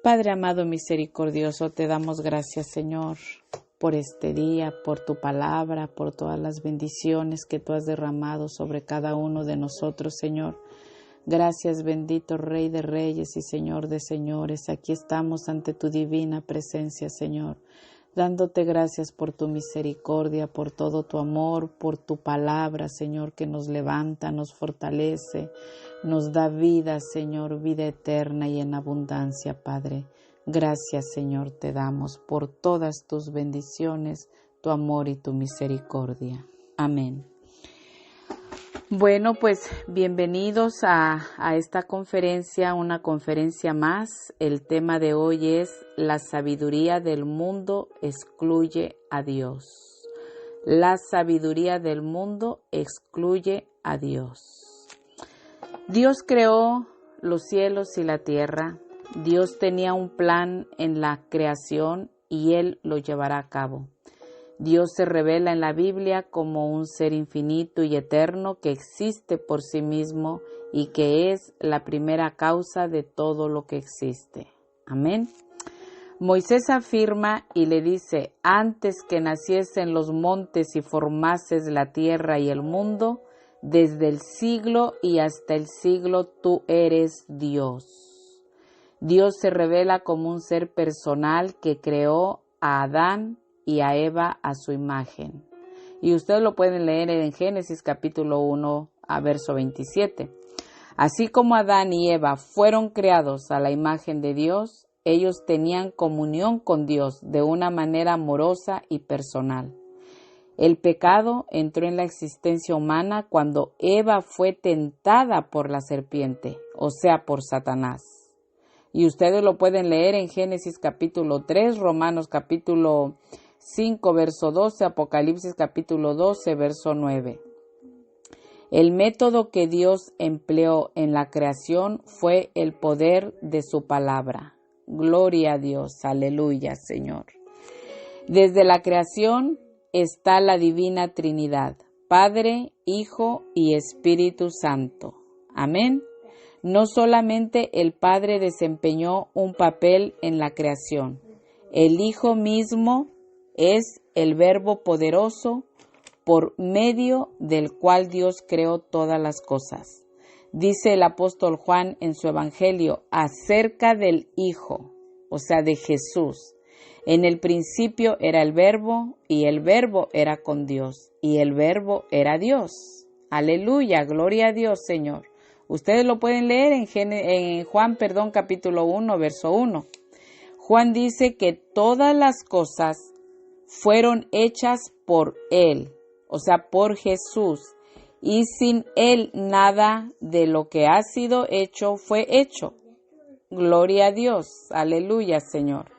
Padre amado misericordioso, te damos gracias, Señor, por este día, por tu palabra, por todas las bendiciones que tú has derramado sobre cada uno de nosotros, Señor. Gracias, bendito Rey de Reyes y Señor de Señores. Aquí estamos ante tu divina presencia, Señor, dándote gracias por tu misericordia, por todo tu amor, por tu palabra, Señor, que nos levanta, nos fortalece, nos da vida, Señor, vida eterna y en abundancia, Padre. Gracias, Señor, te damos por todas tus bendiciones, tu amor y tu misericordia. Amén. Bueno, pues bienvenidos a esta conferencia, una conferencia más. El tema de hoy es la sabiduría del mundo excluye a Dios. La sabiduría del mundo excluye a Dios. Dios creó los cielos y la tierra. Dios tenía un plan en la creación y Él lo llevará a cabo. Dios se revela en la Biblia como un ser infinito y eterno que existe por sí mismo y que es la primera causa de todo lo que existe. Amén. Moisés afirma y le dice: antes que naciesen los montes y formases la tierra y el mundo, desde el siglo y hasta el siglo tú eres Dios. Dios se revela como un ser personal que creó a Adán y a Eva a su imagen. Y ustedes lo pueden leer en Génesis capítulo 1 a verso 27. Así como Adán y Eva fueron creados a la imagen de Dios, ellos tenían comunión con Dios de una manera amorosa y personal. El pecado entró en la existencia humana cuando Eva fue tentada por la serpiente, o sea, por Satanás. Y ustedes lo pueden leer en Génesis capítulo 3, Romanos capítulo 5, verso 12, Apocalipsis capítulo 12, verso 9. El método que Dios empleó en la creación fue el poder de su palabra. Gloria a Dios, aleluya, Señor. Desde la creación está la divina Trinidad, Padre, Hijo y Espíritu Santo. Amén. No solamente el Padre desempeñó un papel en la creación, el Hijo mismo es el Verbo poderoso por medio del cual Dios creó todas las cosas. Dice el apóstol Juan en su Evangelio acerca del Hijo, o sea, de Jesús. En el principio era el Verbo, y el Verbo era con Dios, y el Verbo era Dios. Aleluya, gloria a Dios, Señor. Ustedes lo pueden leer en Juan, capítulo 1, verso 1. Juan dice que todas las cosas fueron hechas por Él, o sea, por Jesús, y sin Él nada de lo que ha sido hecho fue hecho. Gloria a Dios, aleluya, Señor.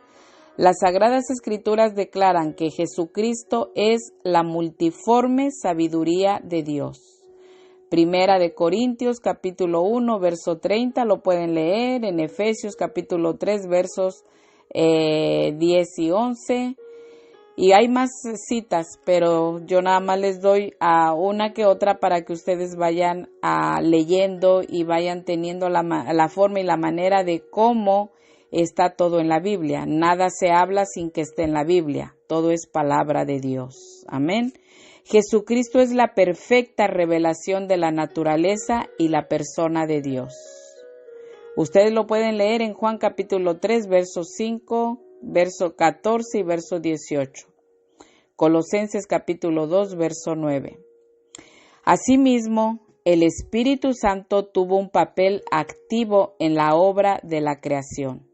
Las Sagradas Escrituras declaran que Jesucristo es la multiforme sabiduría de Dios. Primera de Corintios, capítulo 1, verso 30, lo pueden leer en Efesios, capítulo 3, versos 10 y 11. Y hay más citas, pero yo nada más les doy a una que otra para que ustedes vayan leyendo y vayan teniendo la forma y la manera de cómo está todo en la Biblia. Nada se habla sin que esté en la Biblia. Todo es palabra de Dios. Amén. Jesucristo es la perfecta revelación de la naturaleza y la persona de Dios. Ustedes lo pueden leer en Juan capítulo 3, verso 5, verso 14 y verso 18. Colosenses capítulo 2, verso 9. Asimismo, el Espíritu Santo tuvo un papel activo en la obra de la creación.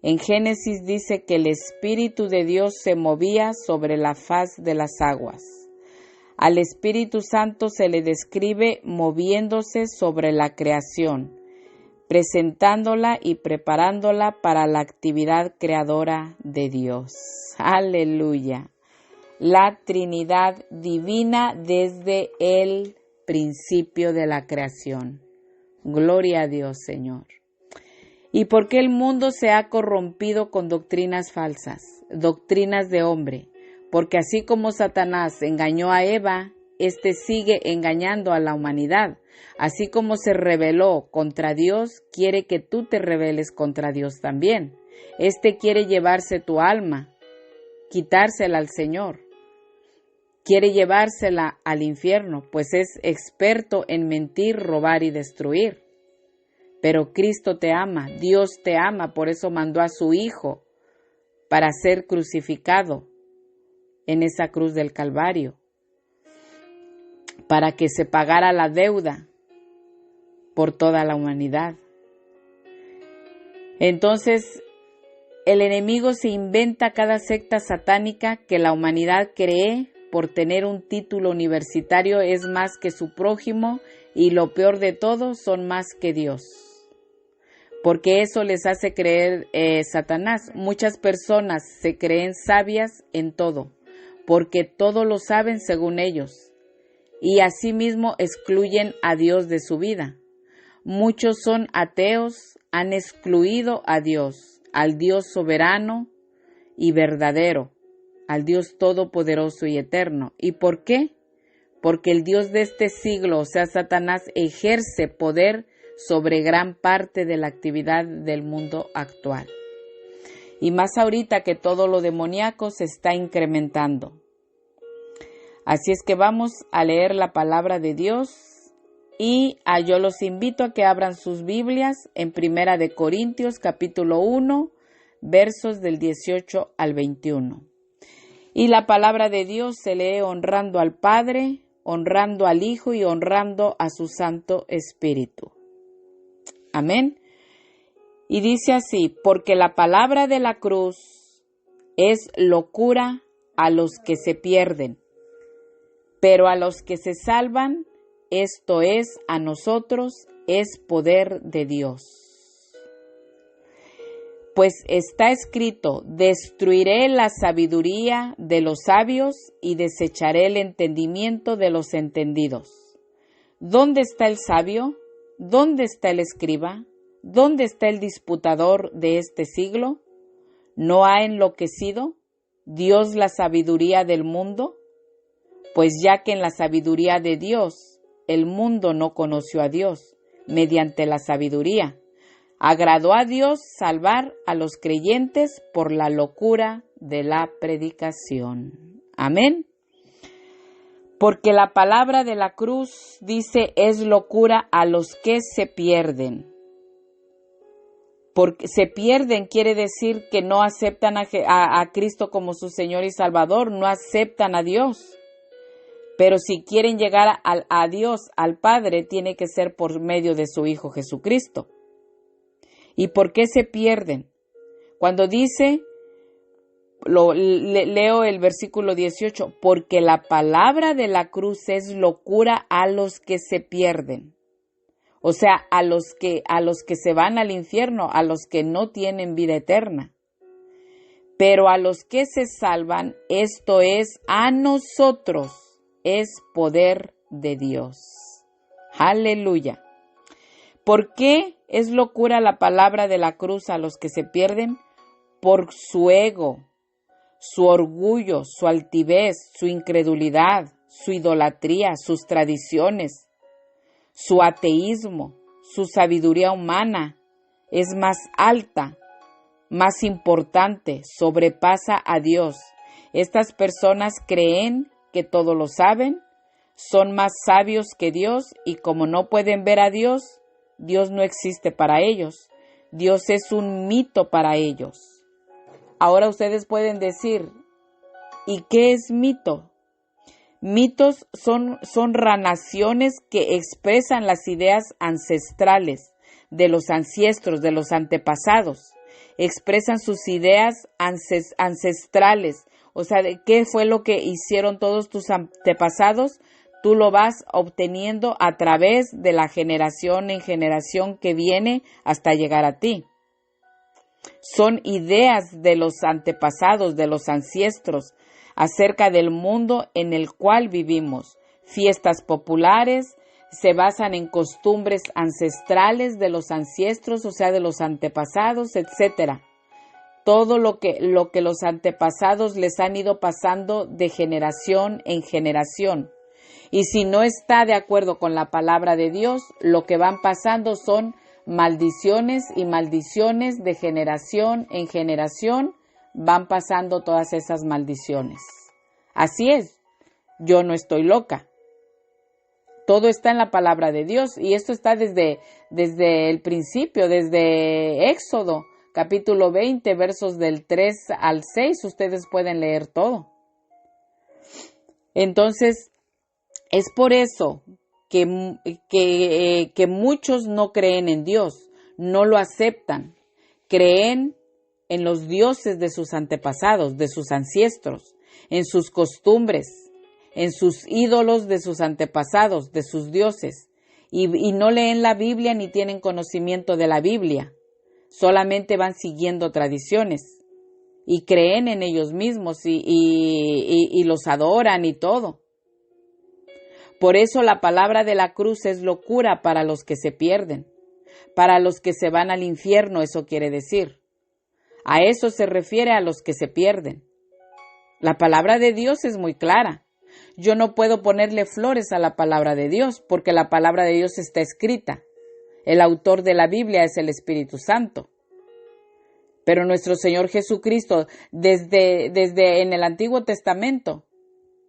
En Génesis dice que el Espíritu de Dios se movía sobre la faz de las aguas. Al Espíritu Santo se le describe moviéndose sobre la creación, presentándola y preparándola para la actividad creadora de Dios. Aleluya. La Trinidad divina desde el principio de la creación. Gloria a Dios, Señor. ¿Y por qué el mundo se ha corrompido con doctrinas falsas, doctrinas de hombre? Porque así como Satanás engañó a Eva éste sigue engañando a la humanidad. Así como se rebeló contra Dios, quiere que tú te rebeles contra Dios también. Éste quiere llevarse tu alma, quitársela al Señor. Quiere llevársela al infierno, pues es experto en mentir, robar y destruir. Pero Cristo te ama, Dios te ama, por eso mandó a su Hijo para ser crucificado en esa cruz del Calvario, para que se pagara la deuda por toda la humanidad. Entonces, el enemigo se inventa cada secta satánica que la humanidad cree por tener un título universitario es más que su prójimo y lo peor de todo son más que Dios. Porque eso les hace creer Satanás. Muchas personas se creen sabias en todo, porque todo lo saben según ellos, y asimismo excluyen a Dios de su vida. Muchos son ateos, han excluido a Dios, al Dios soberano y verdadero, al Dios todopoderoso y eterno. ¿Y por qué? Porque el Dios de este siglo, o sea, Satanás, ejerce poder sobre gran parte de la actividad del mundo actual. Y más ahorita que todo lo demoníaco se está incrementando. Así es que vamos a leer la palabra de Dios y yo los invito a que abran sus Biblias en Primera de Corintios capítulo 1, versos del 18 al 21. Y la palabra de Dios se lee honrando al Padre, honrando al Hijo y honrando a su Santo Espíritu. Amén. Y dice así: porque la palabra de la cruz es locura a los que se pierden, pero a los que se salvan, esto es, a nosotros, es poder de Dios. Pues está escrito: destruiré la sabiduría de los sabios y desecharé el entendimiento de los entendidos. ¿Dónde está el sabio? ¿Dónde está el escriba? ¿Dónde está el disputador de este siglo? ¿No ha enloquecido Dios la sabiduría del mundo? Pues ya que en la sabiduría de Dios el mundo no conoció a Dios mediante la sabiduría, agradó a Dios salvar a los creyentes por la locura de la predicación. Amén. Porque la palabra de la cruz, dice, es locura a los que se pierden. Porque se pierden quiere decir que no aceptan a Cristo como su Señor y Salvador, no aceptan a Dios. Pero si quieren llegar a Dios, al Padre, tiene que ser por medio de su Hijo Jesucristo. ¿Y por qué se pierden? Cuando dice, leo el versículo 18, porque la palabra de la cruz es locura a los que se pierden. O sea, a los que se van al infierno, a los que no tienen vida eterna. Pero a los que se salvan, esto es, a nosotros, es poder de Dios. Aleluya. ¿Por qué es locura la palabra de la cruz a los que se pierden? Por su ego, su orgullo, su altivez, su incredulidad, su idolatría, sus tradiciones, su ateísmo, su sabiduría humana es más alta, más importante, sobrepasa a Dios. Estas personas creen que todo lo saben, son más sabios que Dios y como no pueden ver a Dios, Dios no existe para ellos. Dios es un mito para ellos. Ahora ustedes pueden decir, ¿y qué es mito? Mitos son narraciones que expresan las ideas ancestrales de los ancestros, de los antepasados. Expresan sus ideas ancestrales. O sea, ¿qué fue lo que hicieron todos tus antepasados? Tú lo vas obteniendo a través de la generación en generación que viene hasta llegar a ti. Son ideas de los antepasados, de los ancestros, acerca del mundo en el cual vivimos. Fiestas populares se basan en costumbres ancestrales de los ancestros, o sea, de los antepasados, etc. Todo lo que los antepasados les han ido pasando de generación en generación. Y si no está de acuerdo con la palabra de Dios, lo que van pasando son maldiciones y maldiciones de generación en generación, van pasando todas esas maldiciones. Así es, yo no estoy loca. Todo está en la palabra de Dios y esto está desde el principio, desde Éxodo, capítulo 20, versos del 3 al 6, ustedes pueden leer todo. Entonces, es por eso que muchos no creen en Dios, no lo aceptan, creen en los dioses de sus antepasados, de sus ancestros, en sus costumbres, en sus ídolos de sus antepasados, de sus dioses, y no leen la Biblia ni tienen conocimiento de la Biblia, solamente van siguiendo tradiciones y creen en ellos mismos y los adoran y todo. Por eso la palabra de la cruz es locura para los que se pierden, para los que se van al infierno, eso quiere decir. A eso se refiere a los que se pierden. La palabra de Dios es muy clara. Yo no puedo ponerle flores a la palabra de Dios porque la palabra de Dios está escrita. El autor de la Biblia es el Espíritu Santo. Pero nuestro Señor Jesucristo, desde en el Antiguo Testamento,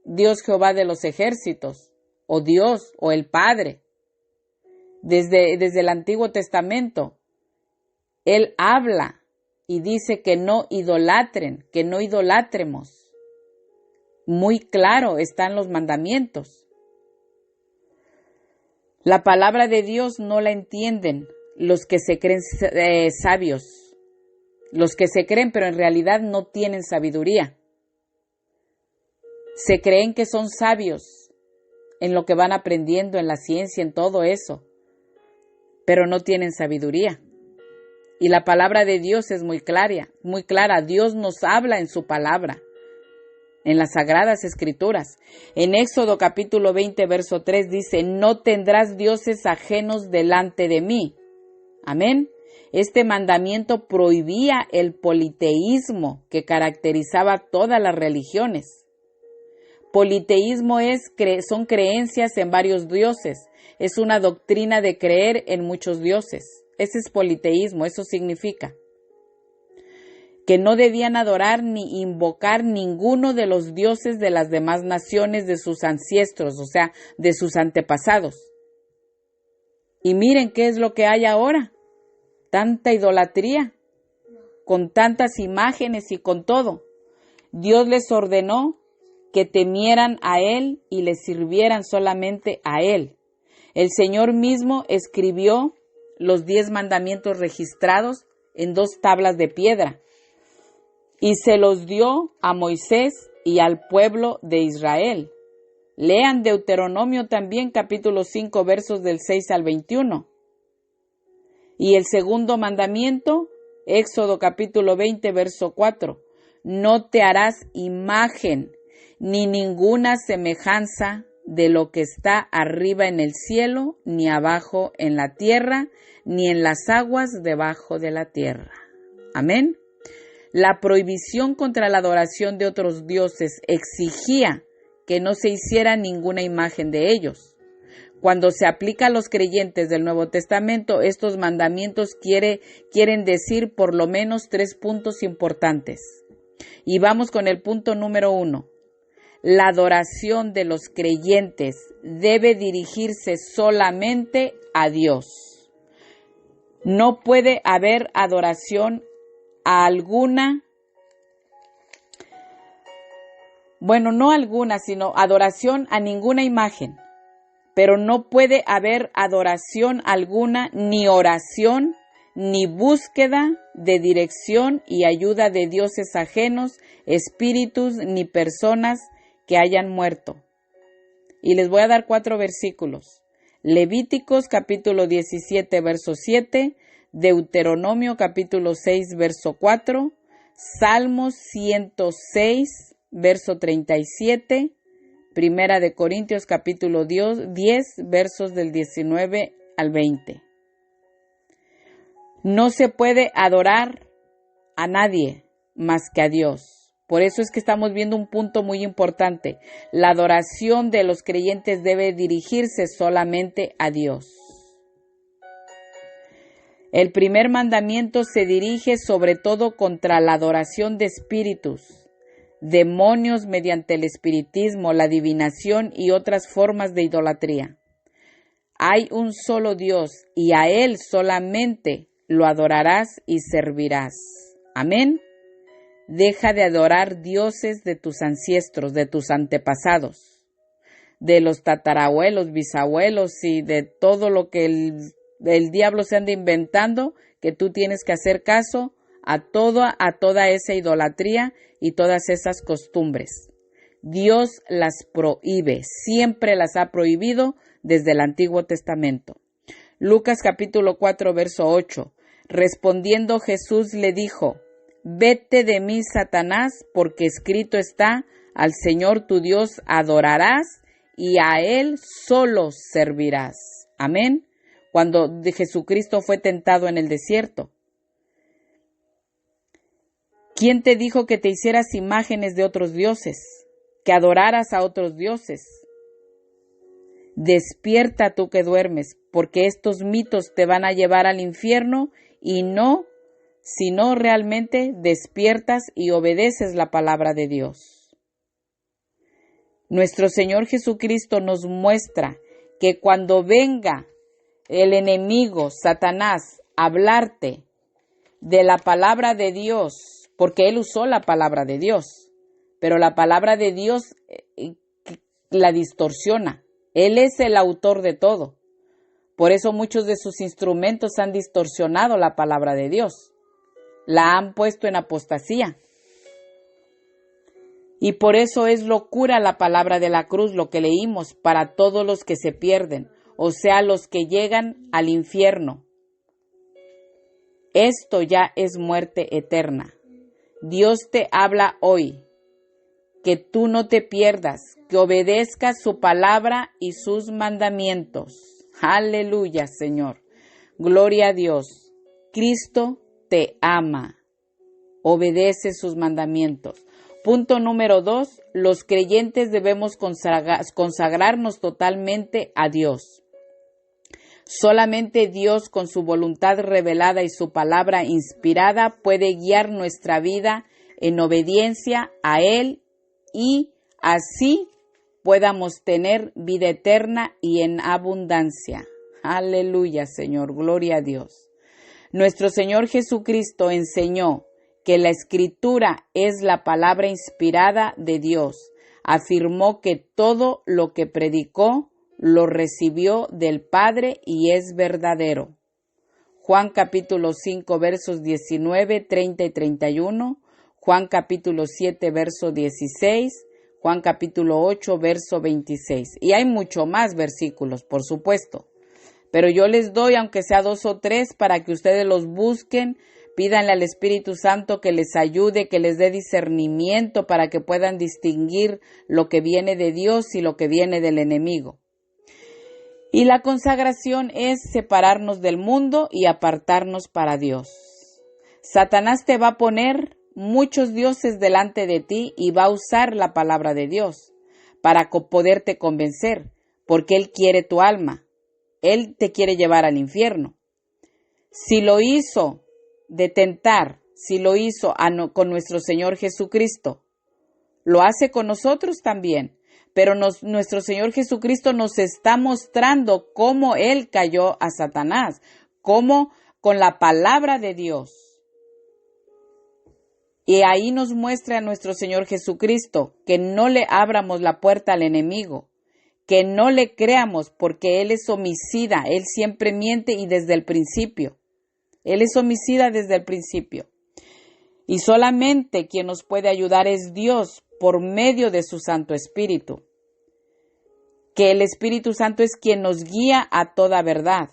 Dios Jehová de los ejércitos, o Dios, o el Padre, desde el Antiguo Testamento, Él habla y dice que no idolatren, que no idolatremos. Muy claro están los mandamientos. La palabra de Dios no la entienden los que se creen sabios, los que se creen pero en realidad no tienen sabiduría. Se creen que son sabios en lo que van aprendiendo, en la ciencia, en todo eso, pero no tienen sabiduría. Y la palabra de Dios es muy clara, muy clara. Dios nos habla en su palabra, en las Sagradas Escrituras. En Éxodo capítulo 20, verso 3 dice, no tendrás dioses ajenos delante de mí. Amén. Este mandamiento prohibía el politeísmo que caracterizaba todas las religiones. Politeísmo son creencias en varios dioses. Es una doctrina de creer en muchos dioses. Ese es politeísmo, eso significa que no debían adorar ni invocar ninguno de los dioses de las demás naciones de sus ancestros, o sea, de sus antepasados. Y miren qué es lo que hay ahora, tanta idolatría, con tantas imágenes y con todo. Dios les ordenó que temieran a Él y le sirvieran solamente a Él. El Señor mismo escribió los 10 mandamientos registrados en 2 tablas de piedra y se los dio a Moisés y al pueblo de Israel. Lean Deuteronomio también, capítulo 5, versos del 6 al 21. Y el segundo mandamiento, Éxodo capítulo 20, verso 4. No te harás imagen ni ninguna semejanza de lo que está arriba en el cielo, ni abajo en la tierra, ni en las aguas debajo de la tierra. Amén. La prohibición contra la adoración de otros dioses exigía que no se hiciera ninguna imagen de ellos. Cuando se aplica a los creyentes del Nuevo Testamento, estos mandamientos quieren decir por lo menos 3 puntos importantes. Y vamos con el punto número 1. La adoración de los creyentes debe dirigirse solamente a Dios. No puede haber adoración a alguna, no alguna, sino adoración a ninguna imagen. Pero no puede haber adoración alguna, ni oración, ni búsqueda de dirección y ayuda de dioses ajenos, espíritus, ni personas que hayan muerto. Y les voy a dar 4 versículos. Levíticos capítulo 17, verso 7, Deuteronomio capítulo 6, verso 4, Salmos 106, verso 37, Primera de Corintios capítulo 10, versos del 19 al 20. No se puede adorar a nadie más que a Dios. Por eso es que estamos viendo un punto muy importante. La adoración de los creyentes debe dirigirse solamente a Dios. El primer mandamiento se dirige sobre todo contra la adoración de espíritus, demonios mediante el espiritismo, la adivinación y otras formas de idolatría. Hay un solo Dios y a Él solamente lo adorarás y servirás. Amén. Deja de adorar dioses de tus ancestros, de tus antepasados, de los tatarabuelos, bisabuelos y de todo lo que el diablo se anda inventando, que tú tienes que hacer caso a toda esa idolatría y todas esas costumbres. Dios las prohíbe, siempre las ha prohibido desde el Antiguo Testamento. Lucas capítulo 4, verso 8. Respondiendo Jesús le dijo: Vete de mí, Satanás, porque escrito está: al Señor tu Dios adorarás y a Él solo servirás. Amén. Cuando Jesucristo fue tentado en el desierto. ¿Quién te dijo que te hicieras imágenes de otros dioses? Que adoraras a otros dioses. Despierta tú que duermes, porque estos mitos te van a llevar al infierno y no, si no realmente despiertas y obedeces la palabra de Dios. Nuestro Señor Jesucristo nos muestra que cuando venga el enemigo, Satanás, a hablarte de la palabra de Dios, porque él usó la palabra de Dios, pero la palabra de Dios la distorsiona. Él es el autor de todo. Por eso muchos de sus instrumentos han distorsionado la palabra de Dios. La han puesto en apostasía. Y por eso es locura la palabra de la cruz, lo que leímos, para todos los que se pierden, o sea, los que llegan al infierno. Esto ya es muerte eterna. Dios te habla hoy, que tú no te pierdas, que obedezcas su palabra y sus mandamientos. Aleluya, Señor. Gloria a Dios. Cristo te ama. Obedece sus mandamientos. Punto número 2. Los creyentes debemos consagrarnos totalmente a Dios. Solamente Dios, con su voluntad revelada y su palabra inspirada, puede guiar nuestra vida en obediencia a Él y así podamos tener vida eterna y en abundancia. Aleluya, Señor, gloria a Dios. Nuestro Señor Jesucristo enseñó que la Escritura es la palabra inspirada de Dios. Afirmó que todo lo que predicó lo recibió del Padre y es verdadero. Juan capítulo 5 versos 19, 30 y 31, Juan capítulo 7 verso 16, Juan capítulo 8 verso 26. Y hay mucho más versículos, por supuesto. Pero yo les doy, aunque sea 2 o 3, para que ustedes los busquen, pídanle al Espíritu Santo que les ayude, que les dé discernimiento para que puedan distinguir lo que viene de Dios y lo que viene del enemigo. Y la consagración es separarnos del mundo y apartarnos para Dios. Satanás te va a poner muchos dioses delante de ti y va a usar la palabra de Dios para poderte convencer, porque Él quiere tu alma. Él te quiere llevar al infierno. Si lo hizo de tentar, si lo hizo con nuestro Señor Jesucristo, lo hace con nosotros también. Pero nuestro Señor Jesucristo nos está mostrando cómo Él cayó a Satanás, cómo con la palabra de Dios. Y ahí nos muestra a nuestro Señor Jesucristo que no le abramos la puerta al enemigo, que no le creamos porque Él es homicida, Él siempre miente y desde el principio. Él es homicida desde el principio. Y solamente quien nos puede ayudar es Dios por medio de su Santo Espíritu. Que el Espíritu Santo es quien nos guía a toda verdad.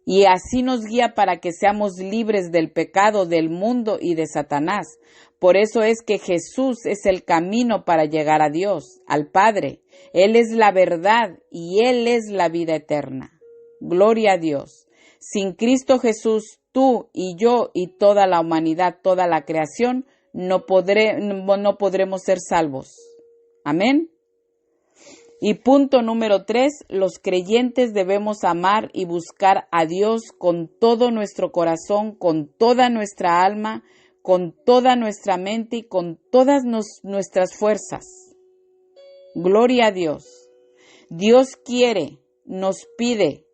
Y así nos guía para que seamos libres del pecado, del mundo y de Satanás. Por eso es que Jesús es el camino para llegar a Dios, al Padre. Él es la verdad y Él es la vida eterna. Gloria a Dios. Sin Cristo Jesús, tú y yo y toda la humanidad, toda la creación, no podremos ser salvos. Amén. Y punto número 3, los creyentes debemos amar y buscar a Dios con todo nuestro corazón, con toda nuestra alma, con toda nuestra mente y con todas nuestras fuerzas. Gloria a Dios. Dios quiere, nos pide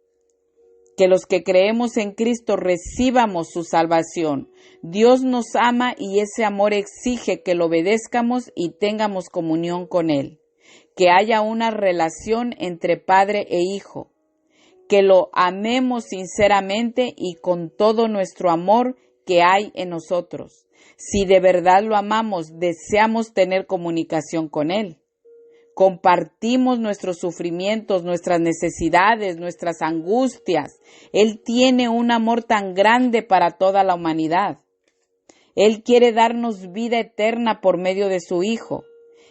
que los que creemos en Cristo recibamos su salvación. Dios nos ama y ese amor exige que lo obedezcamos y tengamos comunión con Él. Que haya una relación entre padre e hijo. Que lo amemos sinceramente y con todo nuestro amor que hay en nosotros. Si de verdad lo amamos, deseamos tener comunicación con Él. Compartimos nuestros sufrimientos, nuestras necesidades, nuestras angustias. Él tiene un amor tan grande para toda la humanidad. Él quiere darnos vida eterna por medio de su Hijo.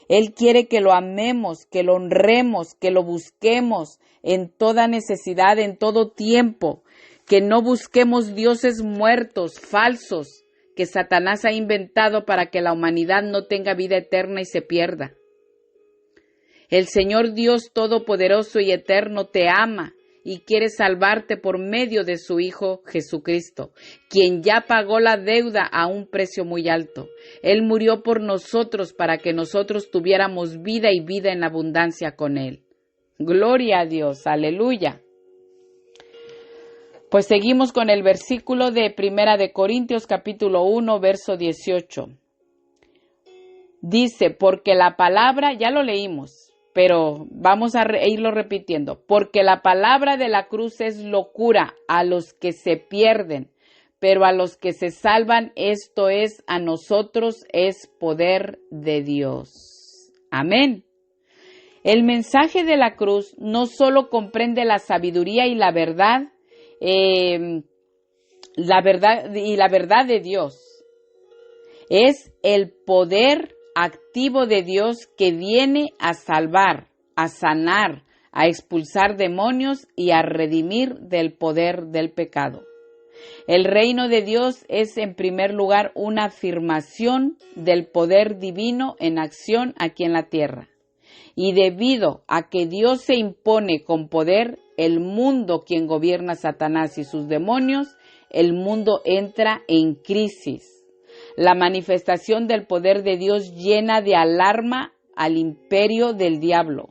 Él quiere que lo amemos, que lo honremos, que lo busquemos en toda necesidad, en todo tiempo. Que no busquemos dioses muertos, falsos, que Satanás ha inventado para que la humanidad no tenga vida eterna y se pierda. El Señor Dios Todopoderoso y Eterno te ama y quiere salvarte por medio de su Hijo Jesucristo, quien ya pagó la deuda a un precio muy alto. Él murió por nosotros para que nosotros tuviéramos vida y vida en abundancia con Él. Gloria a Dios, aleluya. Pues seguimos con el versículo de 1 de Corintios capítulo 1, verso 18. Dice, porque la palabra, ya lo leímos, pero vamos a irlo repitiendo. Porque la palabra de la cruz es locura a los que se pierden, pero a los que se salvan, esto es, a nosotros es poder de Dios. Amén. El mensaje de la cruz no solo comprende la sabiduría y la verdad de Dios. Es el poder activo de Dios que viene a salvar, a sanar, a expulsar demonios y a redimir del poder del pecado. El reino de Dios es en primer lugar una afirmación del poder divino en acción aquí en la tierra. Y debido a que Dios se impone con poder, el mundo quien gobierna a Satanás y sus demonios, el mundo entra en crisis. La manifestación del poder de Dios llena de alarma al imperio del diablo.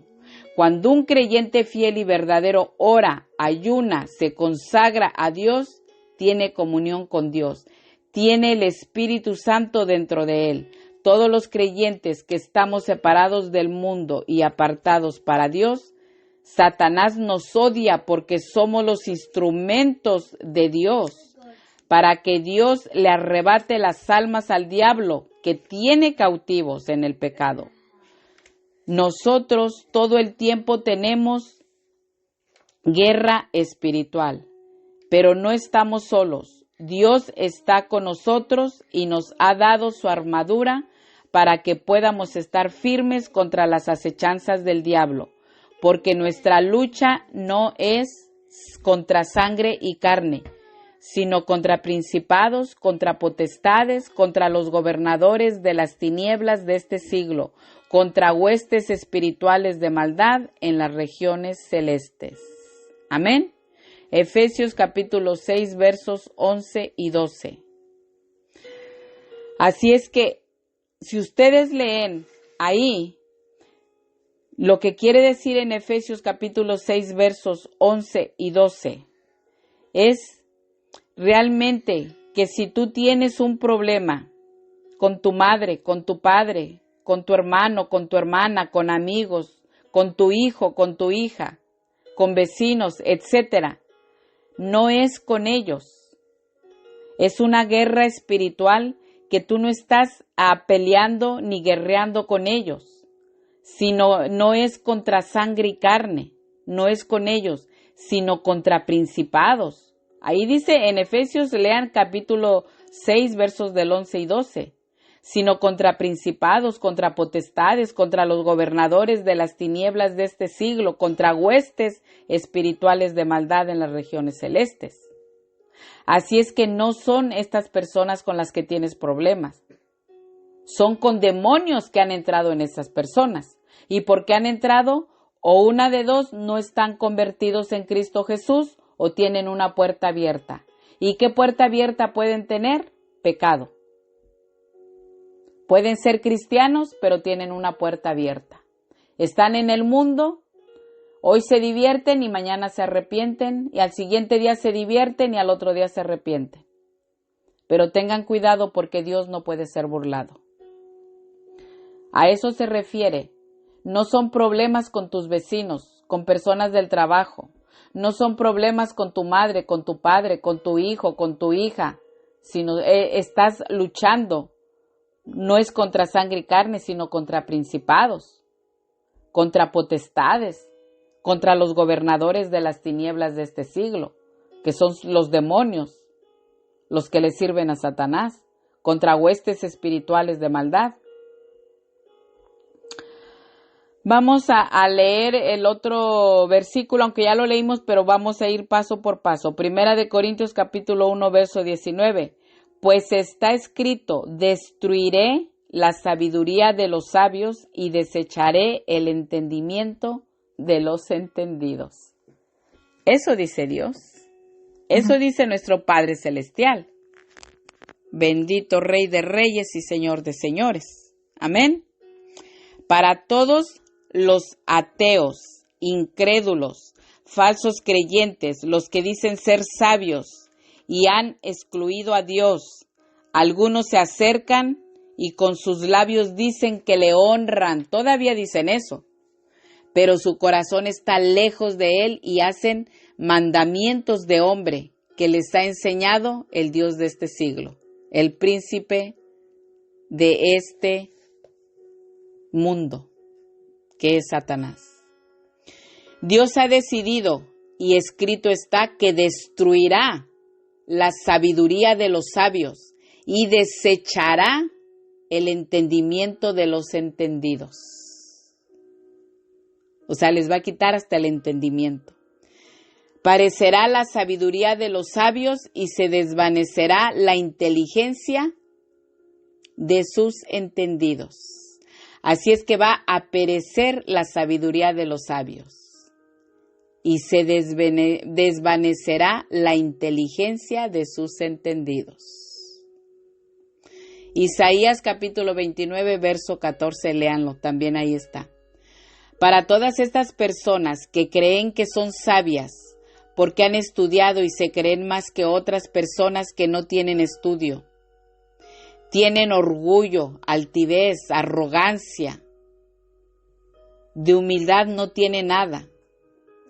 Cuando un creyente fiel y verdadero ora, ayuna, se consagra a Dios, tiene comunión con Dios, tiene el Espíritu Santo dentro de él. Todos los creyentes que estamos separados del mundo y apartados para Dios, Satanás nos odia porque somos los instrumentos de Dios, para que Dios le arrebate las almas al diablo que tiene cautivos en el pecado. Nosotros todo el tiempo tenemos guerra espiritual, pero no estamos solos. Dios está con nosotros y nos ha dado su armadura para que podamos estar firmes contra las acechanzas del diablo, porque nuestra lucha no es contra sangre y carne, sino contra principados, contra potestades, contra los gobernadores de las tinieblas de este siglo, contra huestes espirituales de maldad en las regiones celestes. Amén. Efesios capítulo 6, versos 11 y 12. Así es que, si ustedes leen ahí, lo que quiere decir en Efesios capítulo 6, versos 11 y 12, es realmente que si tú tienes un problema con tu madre, con tu padre, con tu hermano, con tu hermana, con amigos, con tu hijo, con tu hija, con vecinos, etcétera, no es con ellos. Es una guerra espiritual que tú no estás peleando ni guerreando con ellos, sino no es contra sangre y carne, no es con ellos, sino contra principados. Ahí dice en Efesios, lean capítulo 6, versos del 11 y 12, sino contra principados, contra potestades, contra los gobernadores de las tinieblas de este siglo, contra huestes espirituales de maldad en las regiones celestes. Así es que no son estas personas con las que tienes problemas. son con demonios que han entrado en esas personas. ¿Y por qué han entrado? O una de dos, no están convertidos en Cristo Jesús o tienen una puerta abierta. ¿Y qué puerta abierta pueden tener? Pecado. Pueden ser cristianos, pero tienen una puerta abierta. Están en el mundo, hoy se divierten y mañana se arrepienten, y al siguiente día se divierten y al otro día se arrepienten. Pero tengan cuidado porque Dios no puede ser burlado. A eso se refiere. No son problemas con tus vecinos, con personas del trabajo. No son problemas con tu madre, con tu padre, con tu hijo, con tu hija. Sino estás luchando. No es contra sangre y carne, sino contra principados, contra potestades, contra los gobernadores de las tinieblas de este siglo, que son los demonios, los que le sirven a Satanás, contra huestes espirituales de maldad. Vamos a leer el otro versículo, aunque ya lo leímos, pero vamos a ir paso por paso. Primera de Corintios capítulo 1, verso 19. Pues está escrito, destruiré la sabiduría de los sabios y desecharé el entendimiento de los entendidos. Eso dice Dios. Eso dice nuestro Padre Celestial. Bendito Rey de Reyes y Señor de Señores. Amén. Para todos los ateos, incrédulos, falsos creyentes, los que dicen ser sabios y han excluido a Dios, algunos se acercan y con sus labios dicen que le honran, todavía dicen eso, pero su corazón está lejos de Él y hacen mandamientos de hombre que les ha enseñado el Dios de este siglo, el príncipe de este mundo, que es Satanás. Dios ha decidido, y escrito está, que destruirá la sabiduría de los sabios y desechará el entendimiento de los entendidos. O sea, les va a quitar hasta el entendimiento. Parecerá la sabiduría de los sabios y se desvanecerá la inteligencia de sus entendidos. Así es que va a perecer la sabiduría de los sabios y se desvanecerá la inteligencia de sus entendidos. Isaías capítulo 29, verso 14, léanlo, también ahí está. Para todas estas personas que creen que son sabias porque han estudiado y se creen más que otras personas que no tienen estudio, tienen orgullo, altivez, arrogancia. De humildad no tiene nada.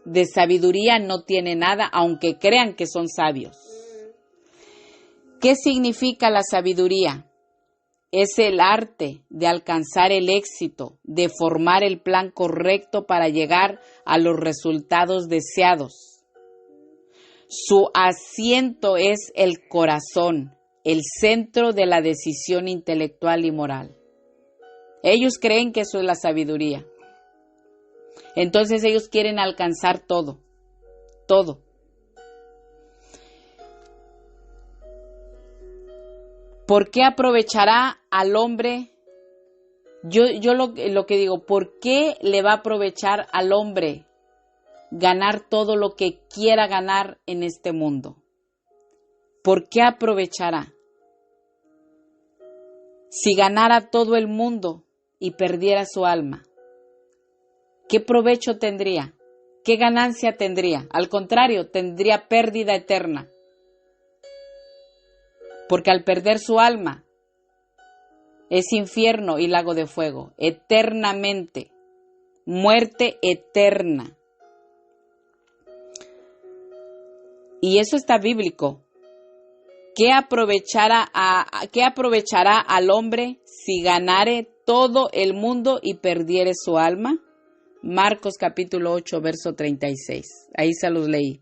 De sabiduría no tiene nada, aunque crean que son sabios. ¿Qué significa la sabiduría? Es el arte de alcanzar el éxito, de formar el plan correcto para llegar a los resultados deseados. Su asiento es el corazón, el centro de la decisión intelectual y moral. Ellos creen que eso es la sabiduría. Entonces ellos quieren alcanzar todo, todo. ¿Por qué aprovechará al hombre? Yo lo que digo, ¿por qué le va a aprovechar al hombre ganar todo lo que quiera ganar en este mundo? ¿Por qué aprovechará? Si ganara todo el mundo y perdiera su alma, ¿qué provecho tendría? ¿Qué ganancia tendría? Al contrario, tendría pérdida eterna. Porque al perder su alma, es infierno y lago de fuego, eternamente, muerte eterna. Y eso está bíblico. ¿Qué aprovechará al hombre si ganare todo el mundo y perdiere su alma? Marcos capítulo 8, verso 36. Ahí se los leí.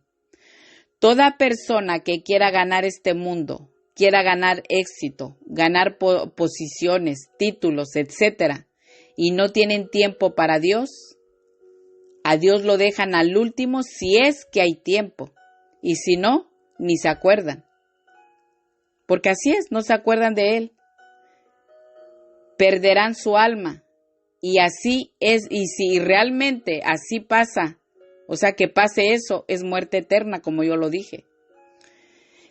Toda persona que quiera ganar este mundo, quiera ganar éxito, ganar posiciones, títulos, etc., y no tienen tiempo para Dios, a Dios lo dejan al último si es que hay tiempo. Y si no, ni se acuerdan. Porque así es, no se acuerdan de Él. perderán su alma. Y así es, y si realmente así pasa, o sea que pase eso, es muerte eterna, como yo lo dije.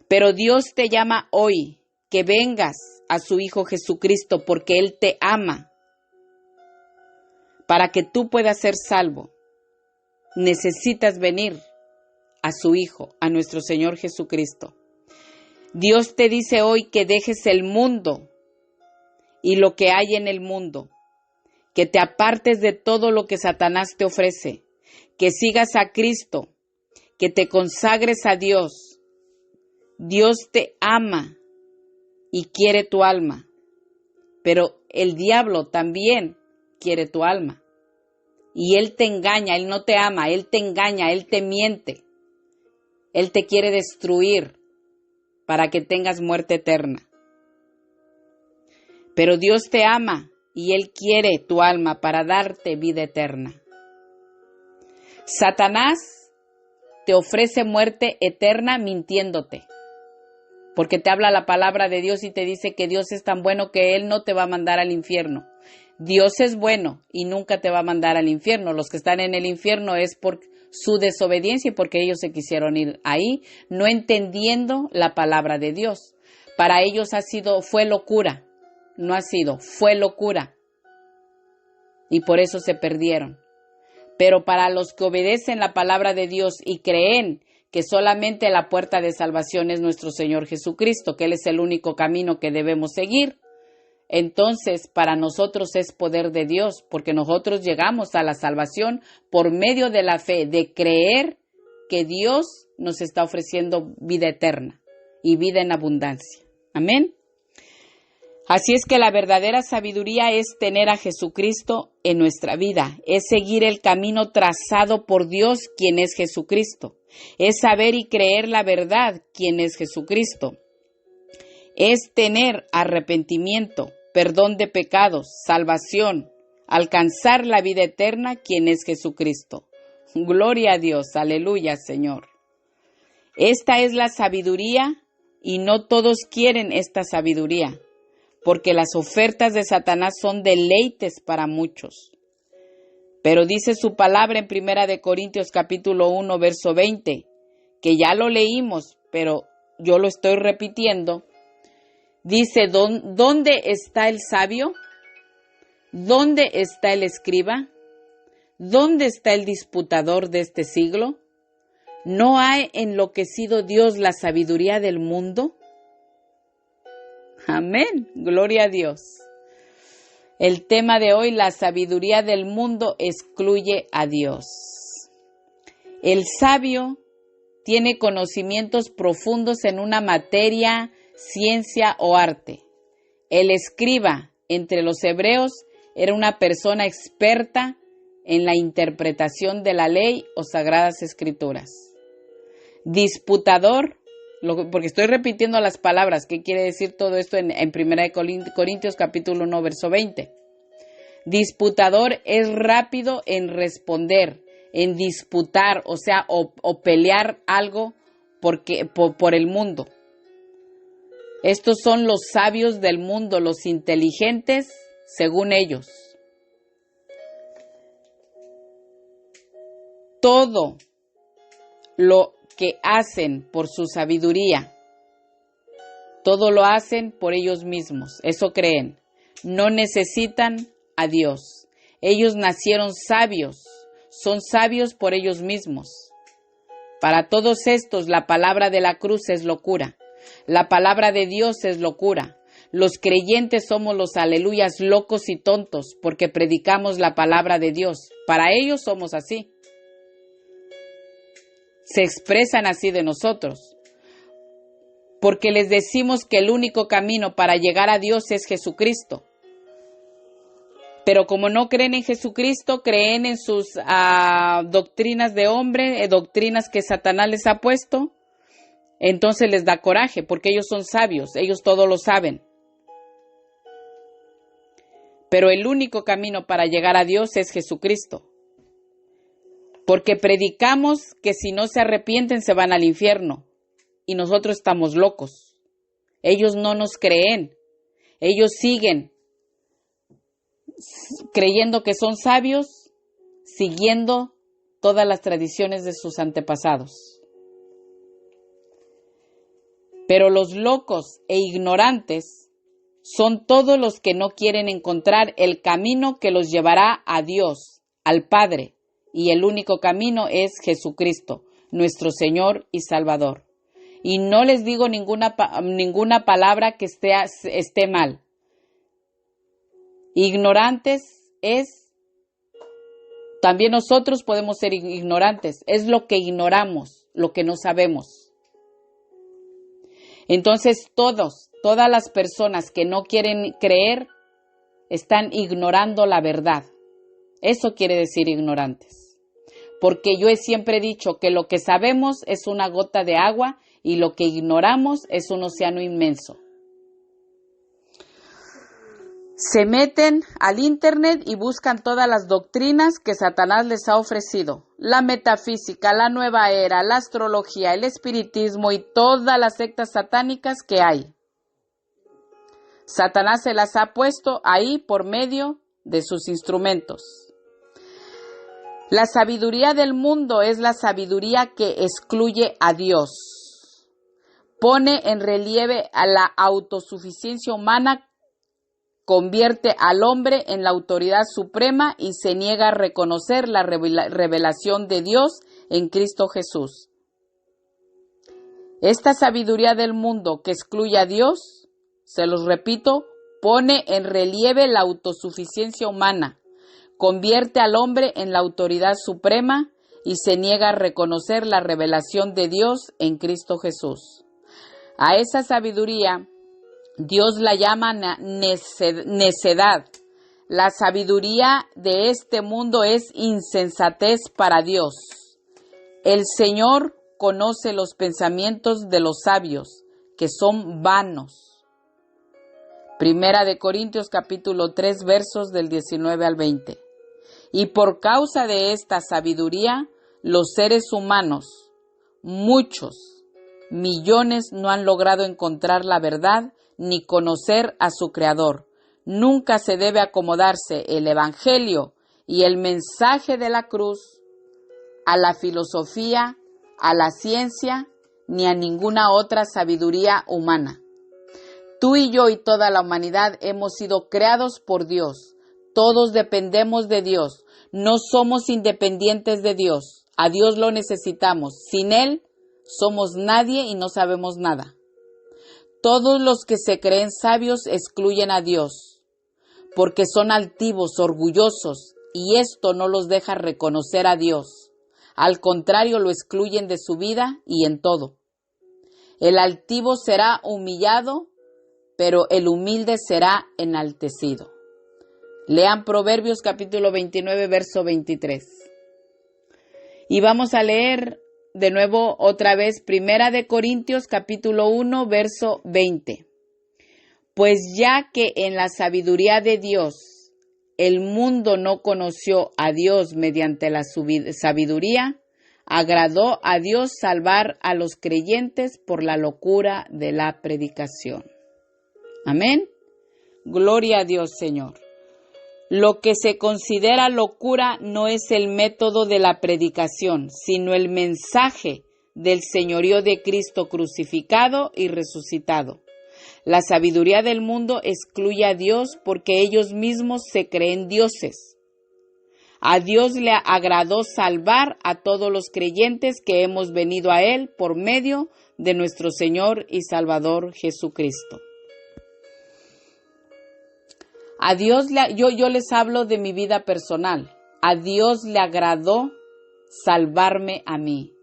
Pero Dios te llama hoy que vengas a su Hijo Jesucristo porque Él te ama. Para que tú puedas ser salvo, necesitas venir a su Hijo, a nuestro Señor Jesucristo. Dios te dice hoy que dejes el mundo y lo que hay en el mundo, que te apartes de todo lo que Satanás te ofrece, que sigas a Cristo, que te consagres a Dios. Dios te ama y quiere tu alma, pero el diablo también quiere tu alma. Y él te engaña, él no te ama, él te engaña, él te miente. Él te quiere destruir para que tengas muerte eterna. Pero Dios te ama y Él quiere tu alma para darte vida eterna. Satanás te ofrece muerte eterna mintiéndote, porque te habla la palabra de Dios y te dice que Dios es tan bueno que Él no te va a mandar al infierno. Dios es bueno y nunca te va a mandar al infierno. Los que están en el infierno es por su desobediencia y porque ellos se quisieron ir ahí, no entendiendo la palabra de Dios. Para ellos fue locura. No ha sido, fue locura. Y por eso se perdieron. Pero para los que obedecen la palabra de Dios y creen que solamente la puerta de salvación es nuestro Señor Jesucristo, que Él es el único camino que debemos seguir, entonces para nosotros es poder de Dios, porque nosotros llegamos a la salvación por medio de la fe, de creer que Dios nos está ofreciendo vida eterna y vida en abundancia. Amén. Así es que la verdadera sabiduría es tener a Jesucristo en nuestra vida, es seguir el camino trazado por Dios, quien es Jesucristo, es saber y creer la verdad, quien es Jesucristo, es tener arrepentimiento, perdón de pecados, salvación, alcanzar la vida eterna, quien es Jesucristo. Gloria a Dios, aleluya, Señor. Esta es la sabiduría y no todos quieren esta sabiduría, porque las ofertas de Satanás son deleites para muchos. Pero dice su palabra en 1 de Corintios capítulo 1, verso 20, que ya lo leímos, pero yo lo estoy repitiendo. Dice, ¿dónde está el sabio? ¿Dónde está el escriba? ¿Dónde está el disputador de este siglo? ¿No ha enloquecido Dios la sabiduría del mundo? Amén, gloria a Dios. El tema de hoy, la sabiduría del mundo excluye a Dios. El sabio tiene conocimientos profundos en una materia, ciencia o arte. El escriba, entre los hebreos, era una persona experta en la interpretación de la ley o sagradas escrituras. Disputador, porque estoy repitiendo las palabras, ¿qué quiere decir todo esto en 1 Corintios capítulo 1, verso 20? Disputador es rápido en responder, en disputar, o sea, o pelear algo por el mundo. Estos son los sabios del mundo, los inteligentes, según ellos. Todo lo que hacen por su sabiduría, todo lo hacen por ellos mismos, eso creen. No necesitan a Dios. Ellos nacieron sabios, son sabios por ellos mismos. Para todos estos, la palabra de la cruz es locura. La palabra de Dios es locura. Los creyentes somos los aleluyas locos y tontos porque predicamos la palabra de Dios. Para ellos somos así. Se expresan así de nosotros. Porque les decimos que el único camino para llegar a Dios es Jesucristo. Pero como no creen en Jesucristo, creen en sus doctrinas de hombre, doctrinas que Satanás les ha puesto, entonces les da coraje, porque ellos son sabios, ellos todo lo saben. Pero el único camino para llegar a Dios es Jesucristo. Porque predicamos que si no se arrepienten se van al infierno. Y nosotros estamos locos. Ellos no nos creen. Ellos siguen creyendo que son sabios, siguiendo todas las tradiciones de sus antepasados. Pero los locos e ignorantes son todos los que no quieren encontrar el camino que los llevará a Dios, al Padre, y el único camino es Jesucristo, nuestro Señor y Salvador. Y no les digo ninguna palabra que esté mal. Ignorantes también nosotros podemos ser ignorantes, es lo que ignoramos, lo que no sabemos. Entonces todas las personas que no quieren creer están ignorando la verdad. Eso quiere decir ignorantes. Porque yo siempre he dicho que lo que sabemos es una gota de agua y lo que ignoramos es un océano inmenso. Se meten al internet y buscan todas las doctrinas que Satanás les ha ofrecido. La metafísica, la nueva era, la astrología, el espiritismo y todas las sectas satánicas que hay. Satanás se las ha puesto ahí por medio de sus instrumentos. La sabiduría del mundo es la sabiduría que excluye a Dios. Pone en relieve a la autosuficiencia humana, convierte al hombre en la autoridad suprema y se niega a reconocer la revelación de Dios en Cristo Jesús. Esta sabiduría del mundo que excluye a Dios, se los repito, pone en relieve la autosuficiencia humana, convierte al hombre en la autoridad suprema y se niega a reconocer la revelación de Dios en Cristo Jesús. A esa sabiduría Dios la llama necedad. La sabiduría de este mundo es insensatez para Dios. El Señor conoce los pensamientos de los sabios, que son vanos. Primera de Corintios capítulo 3, versos del 19 al 20. Y por causa de esta sabiduría, los seres humanos, muchos, millones no han logrado encontrar la verdad ni conocer a su Creador. Nunca se debe acomodarse el Evangelio y el mensaje de la cruz a la filosofía, a la ciencia, ni a ninguna otra sabiduría humana. Tú y yo y toda la humanidad hemos sido creados por Dios. Todos dependemos de Dios. No somos independientes de Dios. A Dios lo necesitamos. Sin Él somos nadie y no sabemos nada. Todos los que se creen sabios excluyen a Dios, porque son altivos, orgullosos, y esto no los deja reconocer a Dios. Al contrario, lo excluyen de su vida y en todo. El altivo será humillado, pero el humilde será enaltecido. Lean Proverbios capítulo 29, verso 23. Y vamos a leer de nuevo otra vez Primera de Corintios capítulo 1, verso 20. Pues ya que en la sabiduría de Dios el mundo no conoció a Dios mediante la sabiduría, agradó a Dios salvar a los creyentes por la locura de la predicación. Amén. Gloria a Dios, Señor. Lo que se considera locura no es el método de la predicación, sino el mensaje del señorío de Cristo crucificado y resucitado. La sabiduría del mundo excluye a Dios porque ellos mismos se creen dioses. A Dios le agradó salvar a todos los creyentes que hemos venido a Él por medio de nuestro Señor y Salvador Jesucristo. A Dios yo les hablo de mi vida personal. A Dios le agradó salvarme a mí.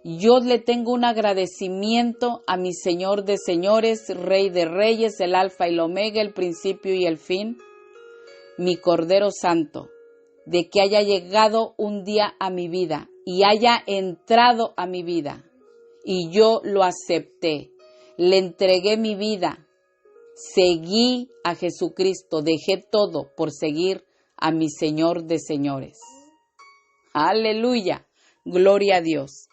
Yo le tengo un agradecimiento a mi Señor de señores, Rey de reyes, el Alfa y el Omega, el principio y el fin, mi Cordero Santo, de que haya llegado un día a mi vida y haya entrado a mi vida. Y yo lo acepté, le entregué mi vida, seguí a Jesucristo, dejé todo por seguir a mi Señor de señores. Aleluya, gloria a Dios.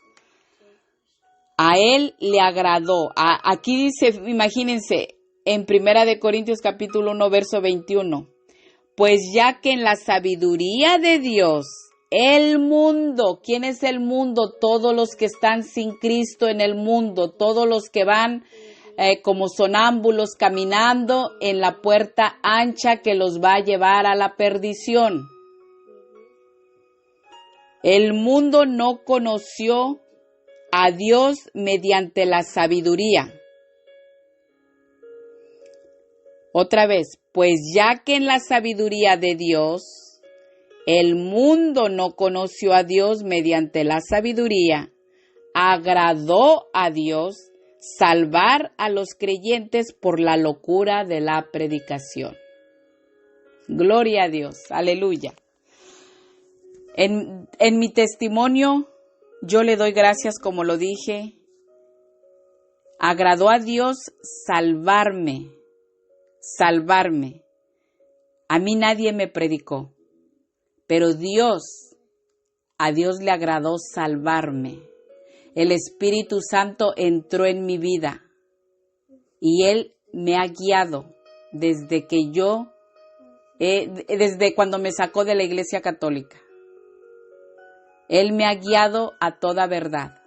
A Él le agradó. Aquí dice, imagínense, en Primera de Corintios capítulo 1, verso 21. Pues ya que en la sabiduría de Dios, el mundo, ¿quién es el mundo? Todos los que están sin Cristo en el mundo, todos los que van como sonámbulos caminando en la puerta ancha que los va a llevar a la perdición. El mundo no conoció a Dios mediante la sabiduría. Otra vez, pues ya que en la sabiduría de Dios, el mundo no conoció a Dios mediante la sabiduría, agradó a Dios salvar a los creyentes por la locura de la predicación. Gloria a Dios, aleluya. En mi testimonio, yo le doy gracias, como lo dije. Agradó a Dios salvarme. A mí nadie me predicó, pero a Dios le agradó salvarme. El Espíritu Santo entró en mi vida y Él me ha guiado desde cuando me sacó de la Iglesia Católica. Él me ha guiado a toda verdad.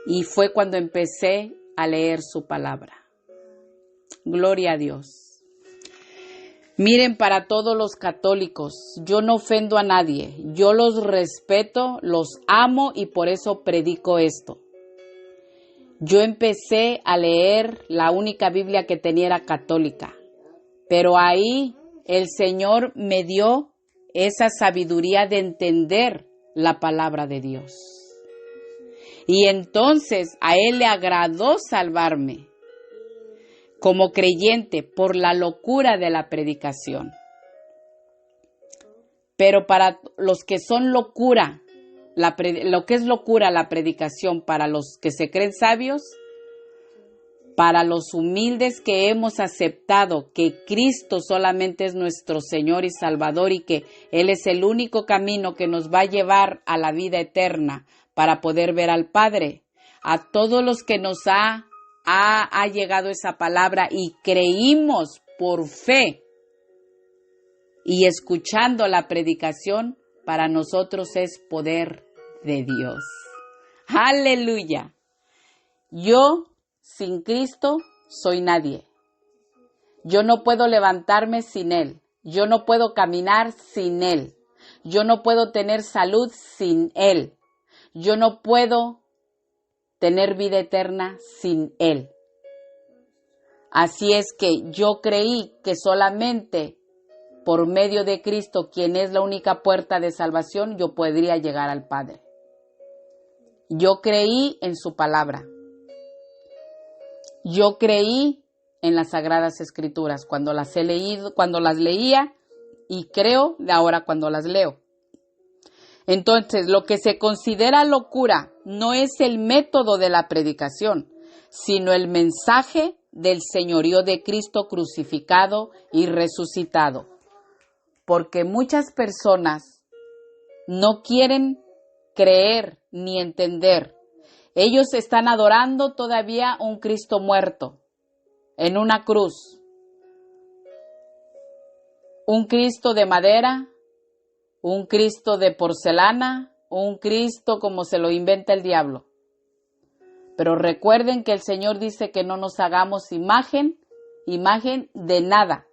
Y fue cuando empecé a leer su palabra. Gloria a Dios. Miren, para todos los católicos, yo no ofendo a nadie. Yo los respeto, los amo y por eso predico esto. Yo empecé a leer la única Biblia que tenía era católica. Pero ahí el Señor me dio esa sabiduría de entender la palabra de Dios. Y entonces a Él le agradó salvarme como creyente por la locura de la predicación. Pero para los que son locura, lo que es locura la predicación para los que se creen sabios, para los humildes que hemos aceptado que Cristo solamente es nuestro Señor y Salvador y que Él es el único camino que nos va a llevar a la vida eterna para poder ver al Padre, a todos los que nos ha llegado esa palabra y creímos por fe y escuchando la predicación, para nosotros es poder de Dios. ¡Aleluya! Yo, sin Cristo, soy nadie. Yo no puedo levantarme sin Él. Yo no puedo caminar sin Él. Yo no puedo tener salud sin Él. Yo no puedo tener vida eterna sin Él. Así es que yo creí que solamente por medio de Cristo, quien es la única puerta de salvación, yo podría llegar al Padre. Yo creí en su palabra. Yo creí en las Sagradas Escrituras cuando las he leído, cuando las leía, y creo de ahora cuando las leo. Entonces, lo que se considera locura no es el método de la predicación, sino el mensaje del señorío de Cristo crucificado y resucitado. Porque muchas personas no quieren creer ni entender. Ellos están adorando todavía un Cristo muerto en una cruz. Un Cristo de madera, un Cristo de porcelana, un Cristo como se lo inventa el diablo. Pero recuerden que el Señor dice que no nos hagamos imagen de nada.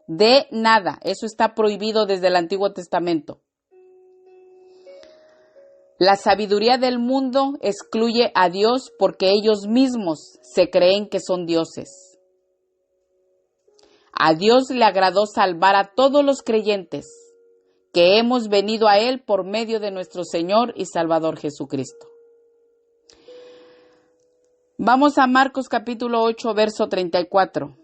De nada. Eso está prohibido desde el Antiguo Testamento. La sabiduría del mundo excluye a Dios porque ellos mismos se creen que son dioses. A Dios le agradó salvar a todos los creyentes que hemos venido a Él por medio de nuestro Señor y Salvador Jesucristo. Vamos a Marcos capítulo 8, verso 34.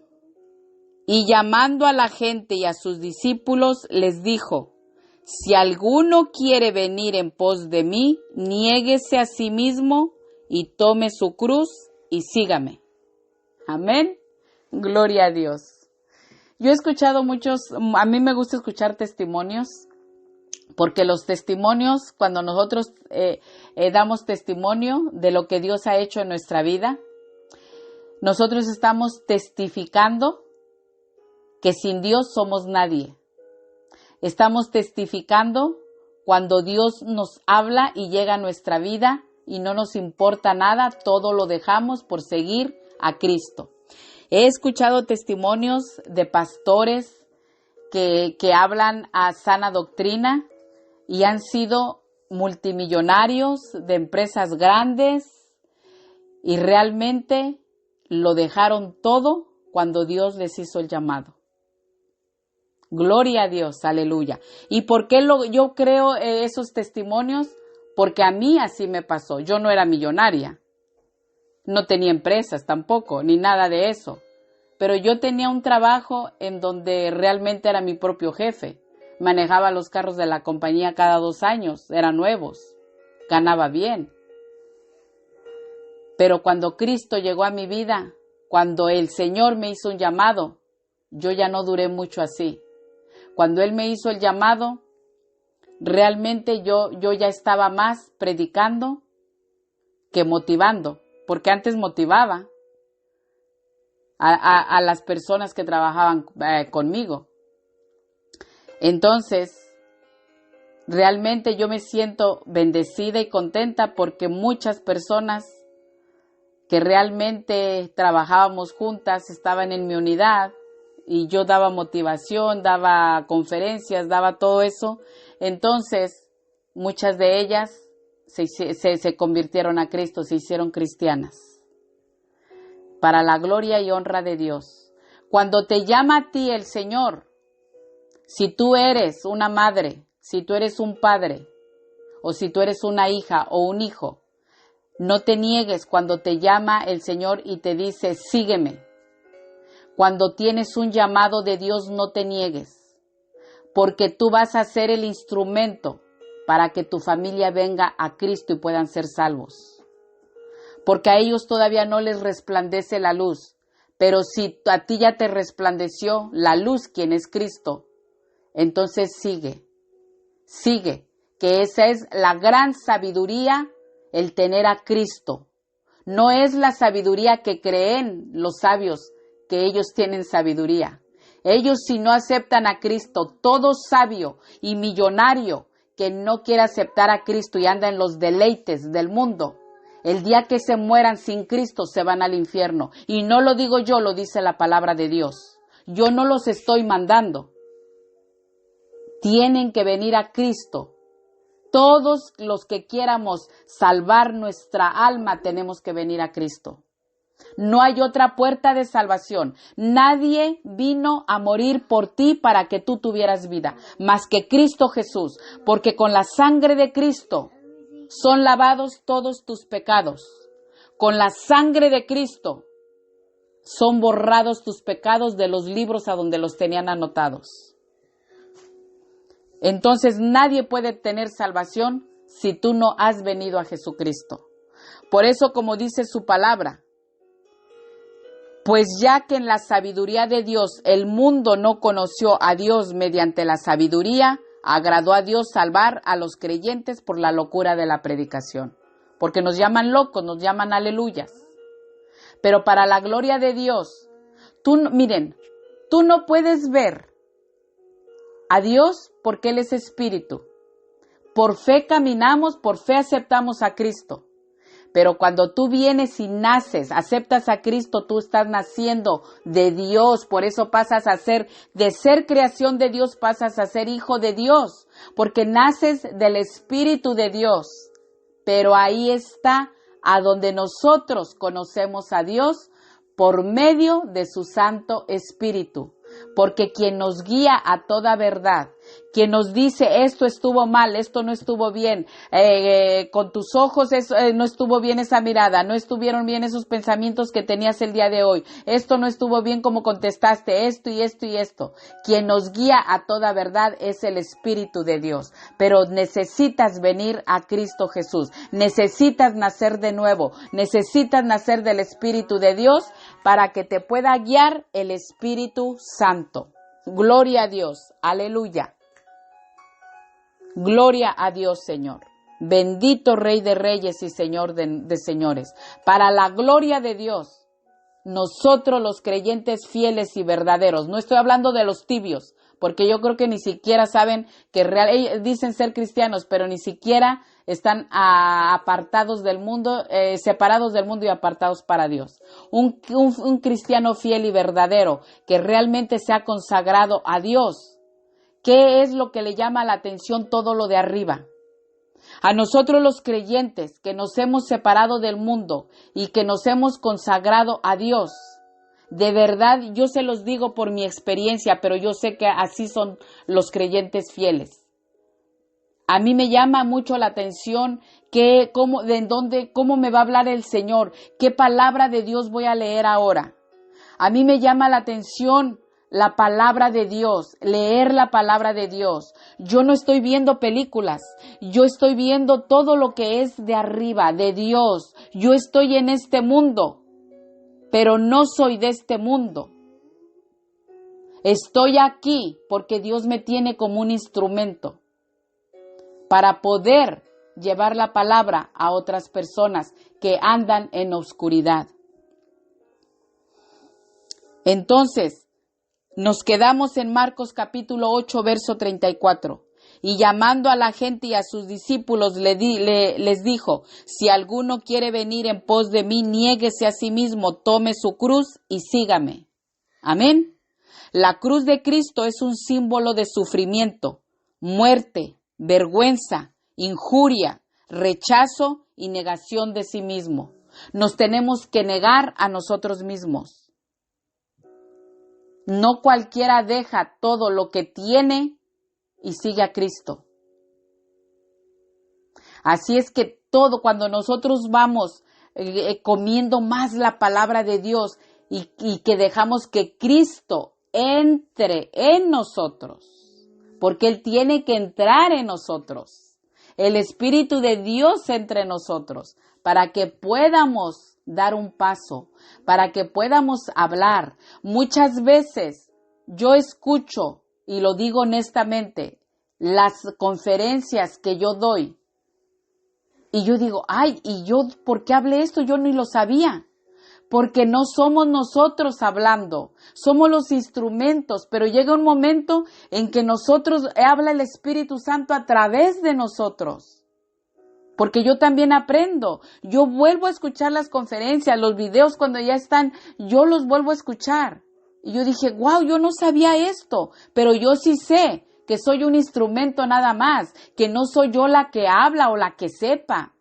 Y llamando a la gente y a sus discípulos, les dijo: si alguno quiere venir en pos de mí, niéguese a sí mismo y tome su cruz y sígame. Amén. Gloria a Dios. Yo he escuchado a mí me gusta escuchar testimonios, porque los testimonios, cuando nosotros damos testimonio de lo que Dios ha hecho en nuestra vida, nosotros estamos testificando que sin Dios somos nadie. Estamos testificando cuando Dios nos habla y llega a nuestra vida y no nos importa nada, todo lo dejamos por seguir a Cristo. He escuchado testimonios de pastores que hablan a sana doctrina y han sido multimillonarios de empresas grandes y realmente lo dejaron todo cuando Dios les hizo el llamado. Gloria a Dios, aleluya. ¿Y por qué yo creo esos testimonios? Porque a mí así me pasó. Yo no era millonaria, no tenía empresas tampoco, ni nada de eso. Pero yo tenía un trabajo en donde realmente era mi propio jefe. Manejaba los carros de la compañía cada 2 años, eran nuevos, ganaba bien. Pero cuando Cristo llegó a mi vida, cuando el Señor me hizo un llamado, yo ya no duré mucho así. Cuando Él me hizo el llamado, realmente yo ya estaba más predicando que motivando, porque antes motivaba a las personas que trabajaban conmigo. Entonces, realmente yo me siento bendecida y contenta porque muchas personas que realmente trabajábamos juntas estaban en mi unidad y yo daba motivación, daba conferencias, daba todo eso. Entonces, muchas de ellas se convirtieron a Cristo, se hicieron cristianas. Para la gloria y honra de Dios. Cuando te llama a ti el Señor, si tú eres una madre, si tú eres un padre, o si tú eres una hija o un hijo, no te niegues cuando te llama el Señor y te dice, sígueme. Cuando tienes un llamado de Dios, no te niegues, porque tú vas a ser el instrumento para que tu familia venga a Cristo y puedan ser salvos. Porque a ellos todavía no les resplandece la luz, pero si a ti ya te resplandeció la luz, quien es Cristo, entonces sigue, que esa es la gran sabiduría, el tener a Cristo. No es la sabiduría que creen los sabios, que ellos tienen sabiduría. Ellos, si no aceptan a Cristo, todo sabio y millonario que no quiere aceptar a Cristo y anda en los deleites del mundo, el día que se mueran sin Cristo se van al infierno. Y no lo digo yo, lo dice la palabra de Dios. Yo no los estoy mandando. Tienen que venir a Cristo. Todos los que quieramos salvar nuestra alma tenemos que venir a Cristo. No hay otra puerta de salvación. Nadie vino a morir por ti para que tú tuvieras vida, más que Cristo Jesús, porque con la sangre de Cristo son lavados todos tus pecados. Con la sangre de Cristo son borrados tus pecados de los libros a donde los tenían anotados. Entonces nadie puede tener salvación si tú no has venido a Jesucristo. Por eso, como dice su palabra, pues ya que en la sabiduría de Dios el mundo no conoció a Dios mediante la sabiduría, agradó a Dios salvar a los creyentes por la locura de la predicación. Porque nos llaman locos, nos llaman aleluyas. Pero para la gloria de Dios, miren, tú no puedes ver a Dios porque Él es espíritu. Por fe caminamos, por fe aceptamos a Cristo. Pero cuando tú vienes y naces, aceptas a Cristo, tú estás naciendo de Dios. Por eso pasas a ser, de ser creación de Dios, pasas a ser hijo de Dios. Porque naces del Espíritu de Dios. Pero ahí está a donde nosotros conocemos a Dios por medio de su Santo Espíritu. Porque quien nos guía a toda verdad, quien nos dice esto estuvo mal, esto no estuvo bien, con tus ojos no estuvo bien esa mirada, no estuvieron bien esos pensamientos que tenías el día de hoy, esto no estuvo bien como contestaste, esto y esto y esto. Quien nos guía a toda verdad es el Espíritu de Dios, pero necesitas venir a Cristo Jesús, necesitas nacer de nuevo, necesitas nacer del Espíritu de Dios para que te pueda guiar el Espíritu Santo. Gloria a Dios, aleluya. Gloria a Dios, Señor. Bendito Rey de Reyes y Señor de Señores. Para la gloria de Dios, nosotros los creyentes fieles y verdaderos. No estoy hablando de los tibios, porque yo creo que ni siquiera saben que ellos dicen ser cristianos, pero ni siquiera están apartados del mundo, separados del mundo y apartados para Dios. Un cristiano fiel y verdadero que realmente se ha consagrado a Dios. ¿Qué es lo que le llama la atención? Todo lo de arriba. A nosotros los creyentes que nos hemos separado del mundo y que nos hemos consagrado a Dios, de verdad yo se los digo por mi experiencia, pero yo sé que así son los creyentes fieles. A mí me llama mucho la atención cómo me va a hablar el Señor, qué palabra de Dios voy a leer ahora. A mí me llama la atención la palabra de Dios, leer la palabra de Dios. Yo no estoy viendo películas, yo estoy viendo todo lo que es de arriba, de Dios. Yo estoy en este mundo, pero no soy de este mundo. Estoy aquí porque Dios me tiene como un instrumento para poder llevar la palabra a otras personas que andan en oscuridad. Entonces, nos quedamos en Marcos capítulo 8, verso 34. Y llamando a la gente y a sus discípulos les dijo, si alguno quiere venir en pos de mí, niéguese a sí mismo, tome su cruz y sígame. Amén. La cruz de Cristo es un símbolo de sufrimiento, muerte, vergüenza, injuria, rechazo y negación de sí mismo. Nos tenemos que negar a nosotros mismos. No cualquiera deja todo lo que tiene y sigue a Cristo. Así es que cuando nosotros vamos comiendo más la palabra de Dios y que dejamos que Cristo entre en nosotros, porque Él tiene que entrar en nosotros. El Espíritu de Dios entre nosotros para que podamos dar un paso, para que podamos hablar. Muchas veces yo escucho, y lo digo honestamente, las conferencias que yo doy, y yo digo, ¿y yo por qué hablé esto? Yo ni lo sabía. Porque no somos nosotros hablando, somos los instrumentos, pero llega un momento en que habla el Espíritu Santo a través de nosotros. Porque yo también aprendo, yo vuelvo a escuchar las conferencias, los videos cuando ya están, yo los vuelvo a escuchar. Y yo dije, wow, yo no sabía esto, pero yo sí sé que soy un instrumento nada más, que no soy yo la que habla o la que sepa.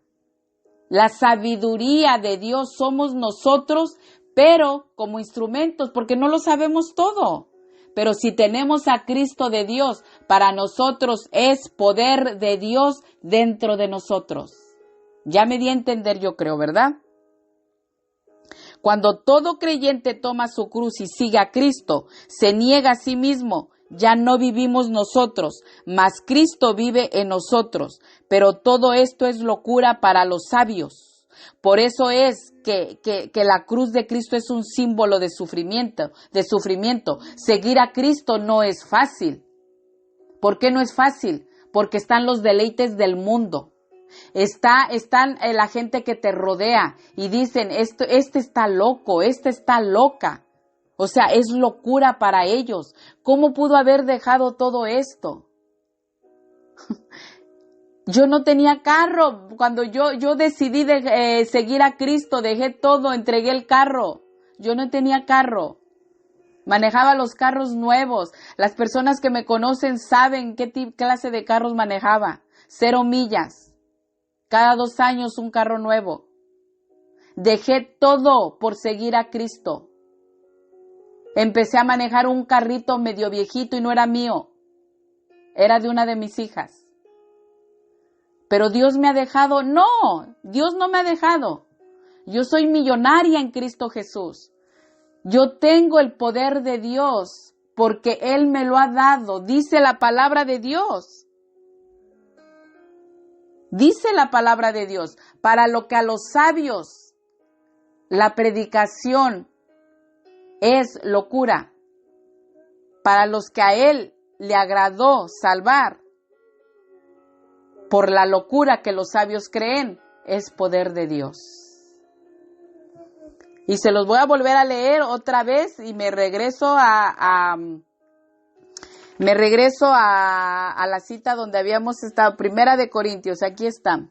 La sabiduría de Dios somos nosotros, pero como instrumentos, porque no lo sabemos todo. Pero si tenemos a Cristo de Dios, para nosotros es poder de Dios dentro de nosotros. Ya me di a entender, yo creo, ¿verdad? Cuando todo creyente toma su cruz y sigue a Cristo, se niega a sí mismo, ya no vivimos nosotros, mas Cristo vive en nosotros. Pero todo esto es locura para los sabios. Por eso es que la cruz de Cristo es un símbolo de sufrimiento. Seguir a Cristo no es fácil. ¿Por qué no es fácil? Porque están los deleites del mundo. Están la gente que te rodea y dicen, este está loco, esta está loca. O sea, es locura para ellos. ¿Cómo pudo haber dejado todo esto? Yo no tenía carro. Cuando yo decidí seguir a Cristo, dejé todo, entregué el carro. Yo no tenía carro. Manejaba los carros nuevos. Las personas que me conocen saben qué clase de carros manejaba. 0 millas. Cada 2 años un carro nuevo. Dejé todo por seguir a Cristo. Empecé a manejar un carrito medio viejito y no era mío. Era de una de mis hijas. Pero Dios me ha dejado. No, Dios no me ha dejado. Yo soy millonaria en Cristo Jesús. Yo tengo el poder de Dios porque Él me lo ha dado. Dice la palabra de Dios. Dice la palabra de Dios. Para lo que a los sabios la predicación es locura. Para los que a Él le agradó salvar, por la locura que los sabios creen, es poder de Dios. Y se los voy a volver a leer otra vez y me regreso a la cita donde habíamos estado, Primera de Corintios, aquí está.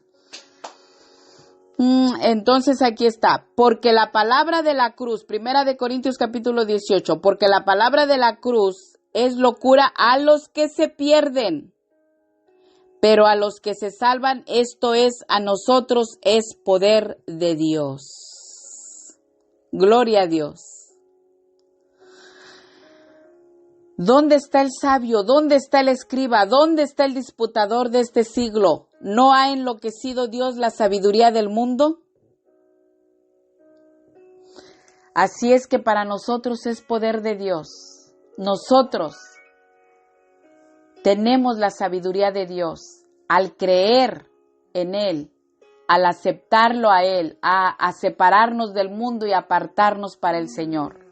Entonces aquí está, porque la palabra de la cruz, Primera de Corintios capítulo 18, porque la palabra de la cruz es locura a los que se pierden, pero a los que se salvan, esto es, a nosotros es poder de Dios. Gloria a Dios. ¿Dónde está el sabio? ¿Dónde está el escriba? ¿Dónde está el disputador de este siglo? ¿No ha enloquecido Dios la sabiduría del mundo? Así es que para nosotros es poder de Dios. Nosotros tenemos la sabiduría de Dios al creer en Él, al aceptarlo a Él, a separarnos del mundo y apartarnos para el Señor.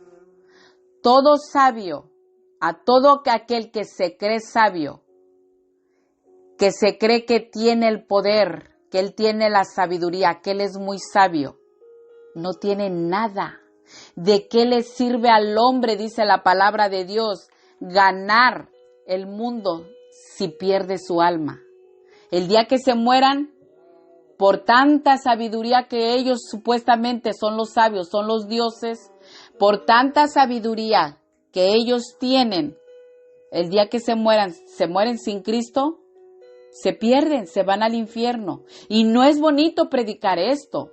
Todo sabio, a todo aquel que se cree sabio, que se cree que tiene el poder, que Él tiene la sabiduría, que Él es muy sabio, no tiene nada. ¿De qué le sirve al hombre, dice la palabra de Dios, ganar el mundo si pierde su alma? El día que se mueran, por tanta sabiduría que ellos supuestamente son los sabios, son los dioses, por tanta sabiduría que ellos tienen, el día que se mueren sin Cristo, se pierden, se van al infierno. Y no es bonito predicar esto,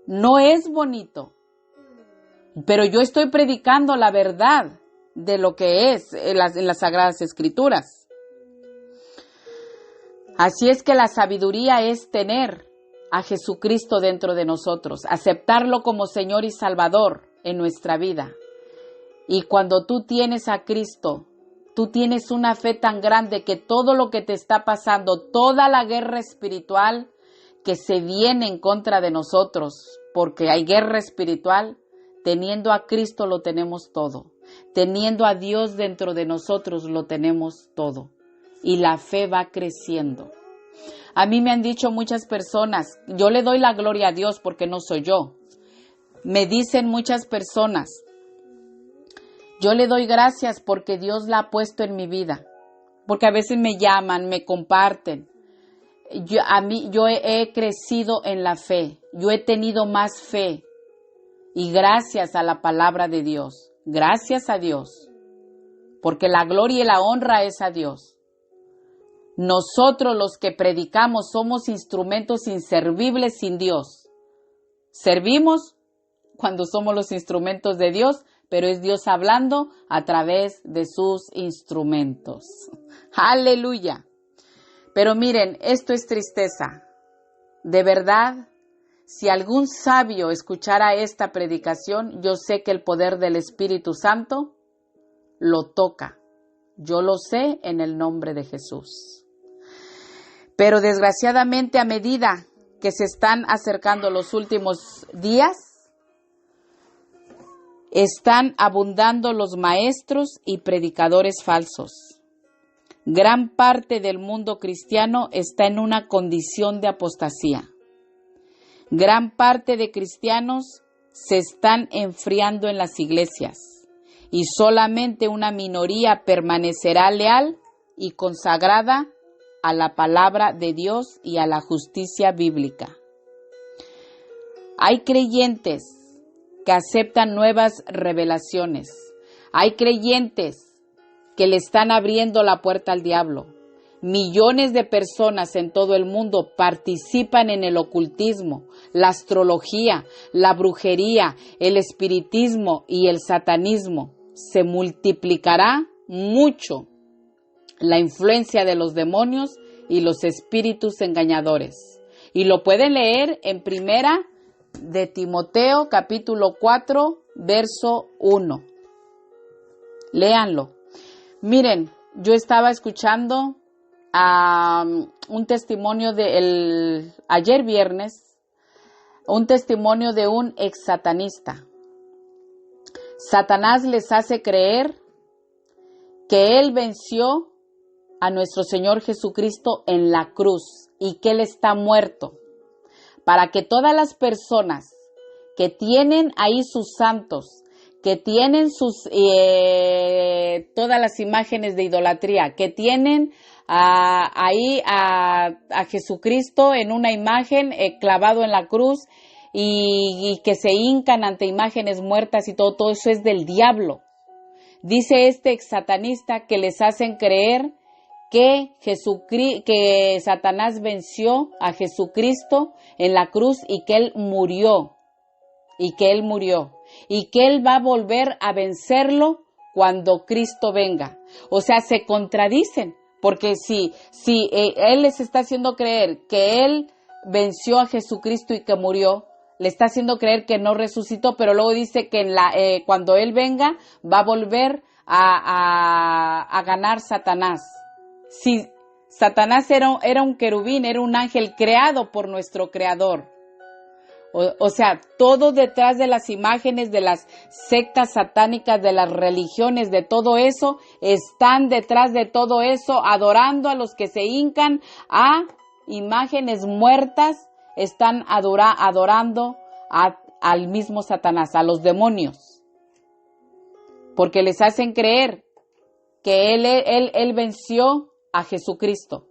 no es bonito. Pero yo estoy predicando la verdad de lo que es en las Sagradas Escrituras. Así es que la sabiduría es tener a Jesucristo dentro de nosotros, aceptarlo como Señor y Salvador en nuestra vida. Y cuando tú tienes a Cristo, tú tienes una fe tan grande que todo lo que te está pasando, toda la guerra espiritual que se viene en contra de nosotros, porque hay guerra espiritual, teniendo a Cristo lo tenemos todo. Teniendo a Dios dentro de nosotros lo tenemos todo. Y la fe va creciendo. A mí me han dicho muchas personas, yo le doy la gloria a Dios porque no soy yo. Me dicen muchas personas, yo le doy gracias porque Dios la ha puesto en mi vida. Porque a veces me llaman, me comparten. Yo he crecido en la fe, yo he tenido más fe. Y gracias a la palabra de Dios, gracias a Dios, porque la gloria y la honra es a Dios. Nosotros los que predicamos somos instrumentos inservibles sin Dios. Servimos cuando somos los instrumentos de Dios, pero es Dios hablando a través de sus instrumentos. ¡Aleluya! Pero miren, esto es tristeza. De verdad, si algún sabio escuchara esta predicación, yo sé que el poder del Espíritu Santo lo toca. Yo lo sé en el nombre de Jesús. Pero desgraciadamente, a medida que se están acercando los últimos días, están abundando los maestros y predicadores falsos. Gran parte del mundo cristiano está en una condición de apostasía. Gran parte de cristianos se están enfriando en las iglesias y solamente una minoría permanecerá leal y consagrada a la palabra de Dios y a la justicia bíblica. Hay creyentes que aceptan nuevas revelaciones. Hay creyentes que le están abriendo la puerta al diablo. Millones de personas en todo el mundo participan en el ocultismo, la astrología, la brujería, el espiritismo y el satanismo. Se multiplicará mucho la influencia de los demonios y los espíritus engañadores. Y lo pueden leer en Primera de Timoteo, capítulo 4, verso 1. Léanlo. Miren, yo estaba escuchando un testimonio ayer viernes, un testimonio de un ex satanista. Satanás les hace creer que él venció a nuestro Señor Jesucristo en la cruz y que Él está muerto, para que todas las personas que tienen ahí sus santos, que tienen todas las imágenes de idolatría, que tienen ahí a Jesucristo en una imagen clavado en la cruz y que se hincan ante imágenes muertas y todo eso es del diablo. Dice este satanista que les hacen creer que Satanás venció a Jesucristo en la cruz y que Él murió, y que Él va a volver a vencerlo cuando Cristo venga. O sea, se contradicen, porque si Él les está haciendo creer que Él venció a Jesucristo y que murió, le está haciendo creer que no resucitó, pero luego dice que cuando Él venga va a volver a ganar Satanás. Si Satanás era un querubín, era un ángel creado por nuestro Creador. O sea, todo detrás de las imágenes de las sectas satánicas, de las religiones, de todo eso, están detrás de todo eso, adorando a los que se hincan a imágenes muertas, están adorando al mismo Satanás, a los demonios. Porque les hacen creer que él venció a Jesucristo.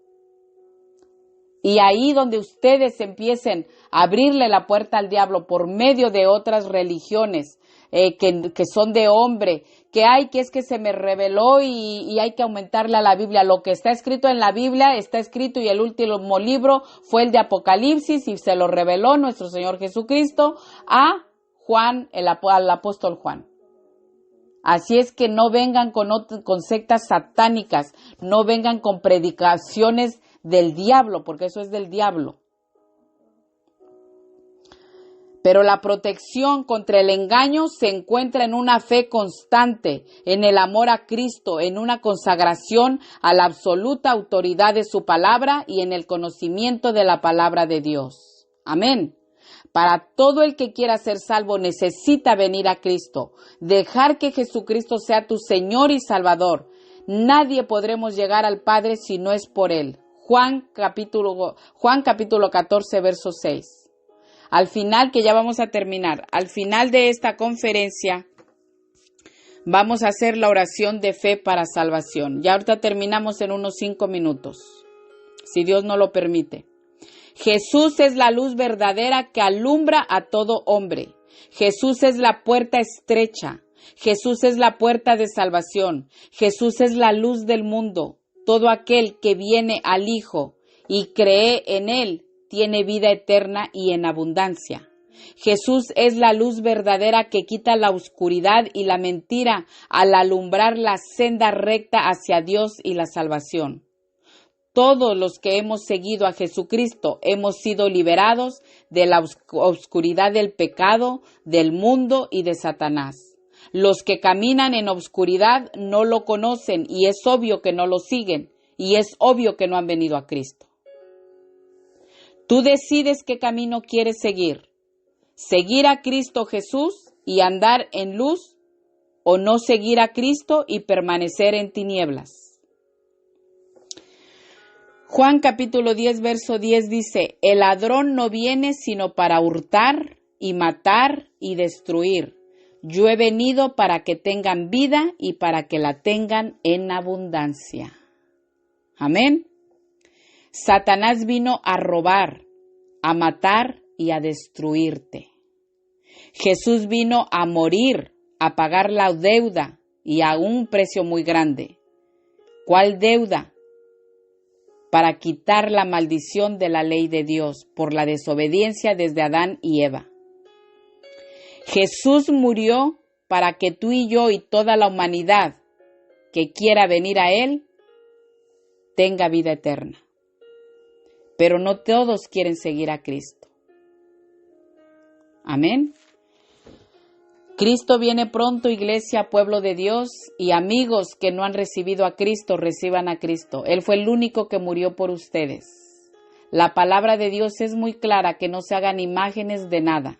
Y ahí donde ustedes empiecen a abrirle la puerta al diablo por medio de otras religiones que son de hombre, que es que se me reveló y hay que aumentarle a la Biblia. Lo que está escrito en la Biblia está escrito y el último libro fue el de Apocalipsis y se lo reveló nuestro Señor Jesucristo a Juan, al apóstol Juan. Así es que no vengan con sectas satánicas, no vengan con predicaciones del diablo, porque eso es del diablo. Pero la protección contra el engaño se encuentra en una fe constante, en el amor a Cristo, en una consagración a la absoluta autoridad de su palabra y en el conocimiento de la palabra de Dios. Amén. Para todo el que quiera ser salvo necesita venir a Cristo, dejar que Jesucristo sea tu Señor y Salvador. Nadie podremos llegar al Padre si no es por Él. Juan capítulo 14, verso 6. Al final, que ya vamos a terminar, al final de esta conferencia vamos a hacer la oración de fe para salvación. Ya ahorita terminamos en unos 5 minutos, si Dios no lo permite. Jesús es la luz verdadera que alumbra a todo hombre. Jesús es la puerta estrecha. Jesús es la puerta de salvación. Jesús es la luz del mundo. Todo aquel que viene al Hijo y cree en Él tiene vida eterna y en abundancia. Jesús es la luz verdadera que quita la oscuridad y la mentira al alumbrar la senda recta hacia Dios y la salvación. Todos los que hemos seguido a Jesucristo hemos sido liberados de la oscuridad del pecado, del mundo y de Satanás. Los que caminan en oscuridad no lo conocen y es obvio que no lo siguen y es obvio que no han venido a Cristo. Tú decides qué camino quieres seguir. Seguir a Cristo Jesús y andar en luz o no seguir a Cristo y permanecer en tinieblas. Juan capítulo 10, verso 10 dice, el ladrón no viene sino para hurtar y matar y destruir. Yo he venido para que tengan vida y para que la tengan en abundancia. Amén. Satanás vino a robar, a matar y a destruirte. Jesús vino a morir, a pagar la deuda y a un precio muy grande. ¿Cuál deuda? Para quitar la maldición de la ley de Dios por la desobediencia desde Adán y Eva. Jesús murió para que tú y yo y toda la humanidad que quiera venir a Él tenga vida eterna. Pero no todos quieren seguir a Cristo. Amén. Cristo viene pronto, iglesia, pueblo de Dios, y amigos que no han recibido a Cristo, reciban a Cristo. Él fue el único que murió por ustedes. La palabra de Dios es muy clara, que no se hagan imágenes de nada.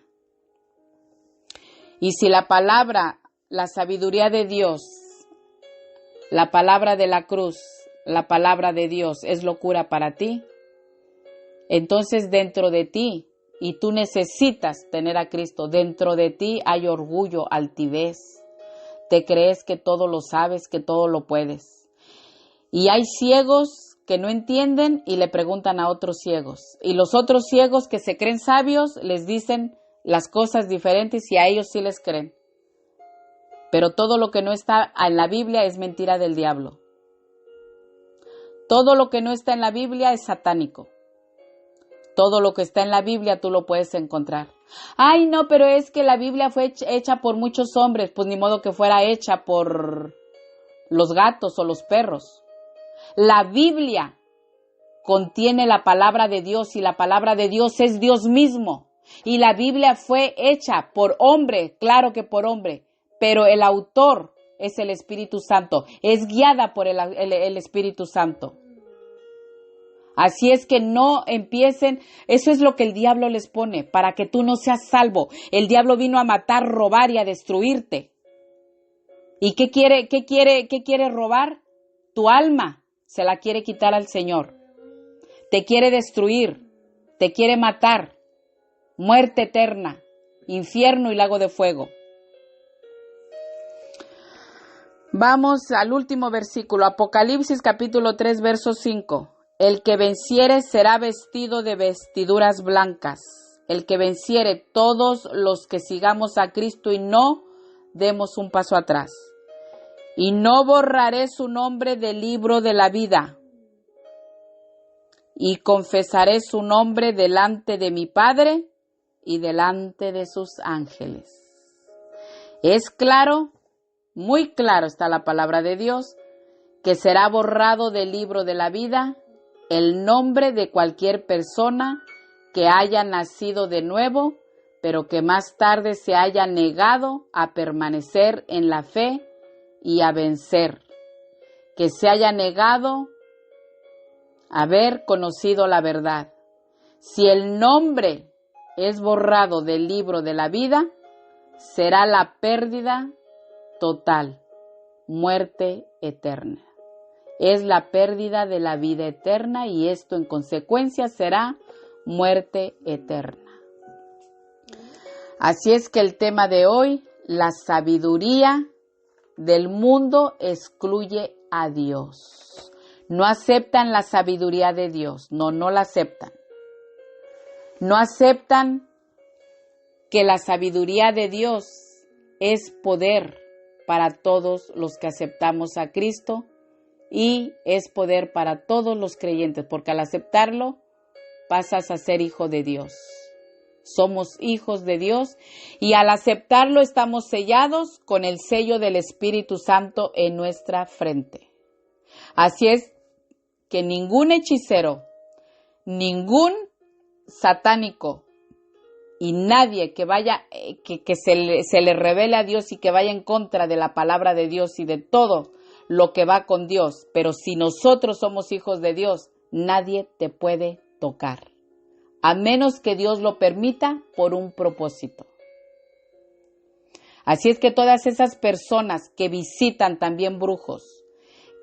Y si la palabra, la sabiduría de Dios, la palabra de la cruz, la palabra de Dios es locura para ti, entonces dentro de ti y tú necesitas tener a Cristo. Dentro de ti hay orgullo, altivez. Te crees que todo lo sabes, que todo lo puedes. Y hay ciegos que no entienden y le preguntan a otros ciegos. Y los otros ciegos que se creen sabios les dicen las cosas diferentes y a ellos sí les creen. Pero todo lo que no está en la Biblia es mentira del diablo. Todo lo que no está en la Biblia es satánico. Todo lo que está en la Biblia tú lo puedes encontrar. Ay, no, pero es que la Biblia fue hecha por muchos hombres. Pues ni modo que fuera hecha por los gatos o los perros. La Biblia contiene la palabra de Dios y la palabra de Dios es Dios mismo. Y la Biblia fue hecha por hombre, claro que por hombre, pero el autor es el Espíritu Santo, es guiada por el Espíritu Santo. Así es que no empiecen, eso es lo que el diablo les pone, para que tú no seas salvo. El diablo vino a matar, robar y a destruirte. ¿Y qué quiere robar? Tu alma se la quiere quitar al Señor. Te quiere destruir, te quiere matar. Muerte eterna, infierno y lago de fuego. Vamos al último versículo, Apocalipsis capítulo 3, verso 5. El que venciere será vestido de vestiduras blancas. El que venciere, todos los que sigamos a Cristo y no demos un paso atrás. Y no borraré su nombre del libro de la vida. Y confesaré su nombre delante de mi Padre y delante de sus ángeles. Es claro, muy claro está la palabra de Dios, que será borrado del libro de la vida el nombre de cualquier persona que haya nacido de nuevo, pero que más tarde se haya negado a permanecer en la fe y a vencer, que se haya negado a haber conocido la verdad. Si el nombre es borrado del libro de la vida, será la pérdida total, muerte eterna. Es la pérdida de la vida eterna y esto en consecuencia será muerte eterna. Así es que el tema de hoy, la sabiduría del mundo excluye a Dios. No aceptan la sabiduría de Dios, no la aceptan. No aceptan que la sabiduría de Dios es poder para todos los que aceptamos a Cristo y es poder para todos los creyentes, porque al aceptarlo pasas a ser hijo de Dios. Somos hijos de Dios y al aceptarlo estamos sellados con el sello del Espíritu Santo en nuestra frente. Así es que ningún hechicero, ningún satánico y nadie que vaya, que se le revele a Dios y que vaya en contra de la palabra de Dios y de todo lo que va con Dios, pero si nosotros somos hijos de Dios, nadie te puede tocar, a menos que Dios lo permita por un propósito. Así es que todas esas personas que visitan también brujos,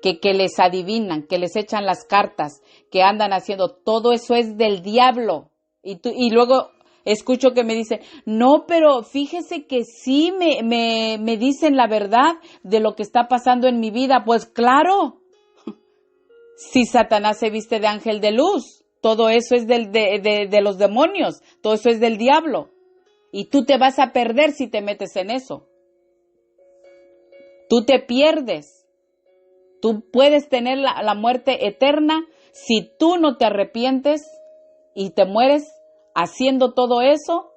que les adivinan, que les echan las cartas, que andan haciendo, todo eso es del diablo. Y luego escucho que me dicen, no, pero fíjese que sí me dicen la verdad de lo que está pasando en mi vida. Pues claro, si Satanás se viste de ángel de luz, todo eso es de los demonios, todo eso es del diablo. Y tú te vas a perder si te metes en eso. Tú te pierdes. Tú puedes tener la muerte eterna si tú no te arrepientes y te mueres haciendo todo eso,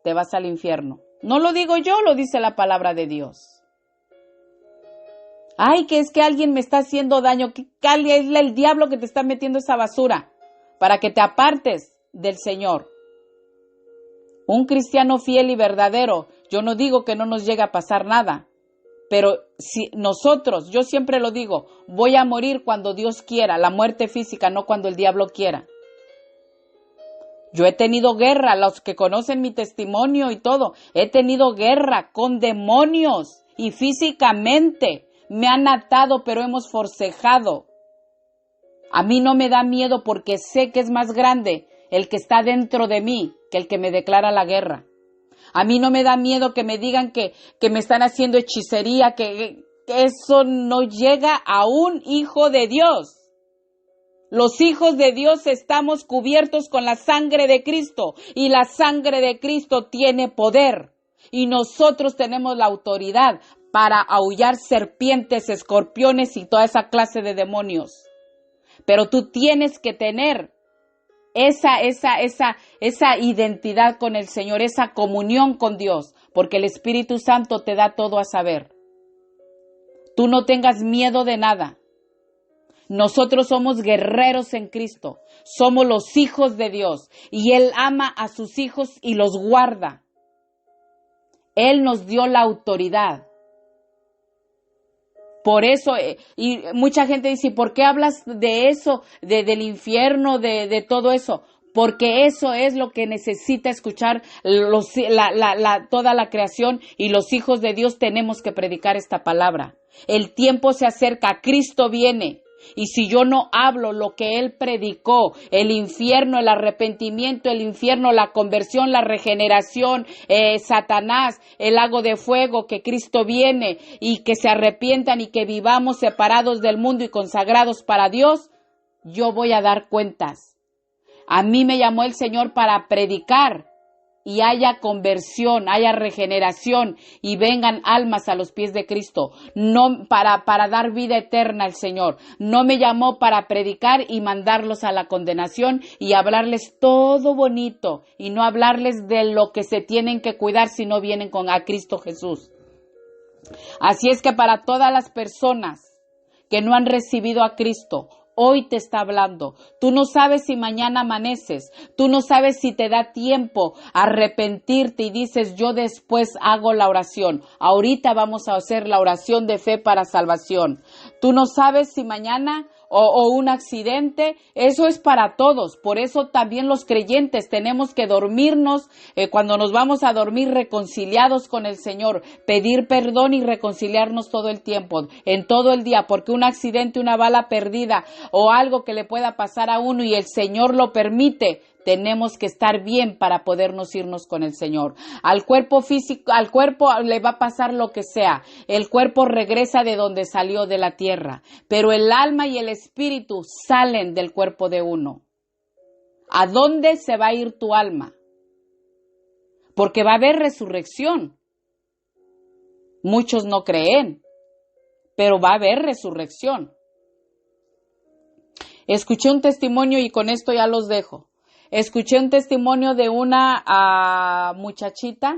te vas al infierno. No lo digo yo, lo dice la palabra de Dios. Ay, que es que alguien me está haciendo daño, que es el diablo que te está metiendo esa basura para que te apartes del Señor. Un cristiano fiel y verdadero, yo no digo que no nos llegue a pasar nada, pero si nosotros, yo siempre lo digo, voy a morir cuando Dios quiera, la muerte física, no cuando el diablo quiera. Yo he tenido guerra, los que conocen mi testimonio y todo, he tenido guerra con demonios y físicamente me han atado, pero hemos forcejado. A mí no me da miedo porque sé que es más grande el que está dentro de mí que el que me declara la guerra. A mí no me da miedo que me digan que me están haciendo hechicería, que eso no llega a un hijo de Dios. Los hijos de Dios estamos cubiertos con la sangre de Cristo y la sangre de Cristo tiene poder y nosotros tenemos la autoridad para aullar serpientes, escorpiones y toda esa clase de demonios. Pero tú tienes que tener esa identidad con el Señor, esa comunión con Dios, porque el Espíritu Santo te da todo a saber. Tú no tengas miedo de nada. Nosotros somos guerreros en Cristo, somos los hijos de Dios y Él ama a sus hijos y los guarda. Él nos dio la autoridad. Por eso, y mucha gente dice, ¿por qué hablas de eso, del infierno, de todo eso? Porque eso es lo que necesita escuchar toda la creación y los hijos de Dios tenemos que predicar esta palabra. El tiempo se acerca, Cristo viene. Y si yo no hablo lo que Él predicó, el infierno, el arrepentimiento, el infierno, la conversión, la regeneración, Satanás, el lago de fuego, que Cristo viene y que se arrepientan y que vivamos separados del mundo y consagrados para Dios, yo voy a dar cuentas. A mí me llamó el Señor para predicar y haya conversión, haya regeneración y vengan almas a los pies de Cristo. No para dar vida eterna al Señor. No me llamó para predicar y mandarlos a la condenación y hablarles todo bonito y no hablarles de lo que se tienen que cuidar si no vienen a Cristo Jesús. Así es que para todas las personas que no han recibido a Cristo, hoy te está hablando. Tú no sabes si mañana amaneces. Tú no sabes si te da tiempo a arrepentirte y dices, yo después hago la oración. Ahorita vamos a hacer la oración de fe para salvación. Tú no sabes si mañana o un accidente, eso es para todos. Por eso también los creyentes tenemos que dormirnos, cuando nos vamos a dormir reconciliados con el Señor, pedir perdón y reconciliarnos todo el tiempo, en todo el día, porque un accidente, una bala perdida o algo que le pueda pasar a uno y el Señor lo permite, tenemos que estar bien para podernos irnos con el Señor. Al cuerpo físico, al cuerpo le va a pasar lo que sea. El cuerpo regresa de donde salió, de la tierra. Pero el alma y el espíritu salen del cuerpo de uno. ¿A dónde se va a ir tu alma? Porque va a haber resurrección. Muchos no creen, pero va a haber resurrección. Escuché un testimonio y con esto ya los dejo. Escuché un testimonio de una muchachita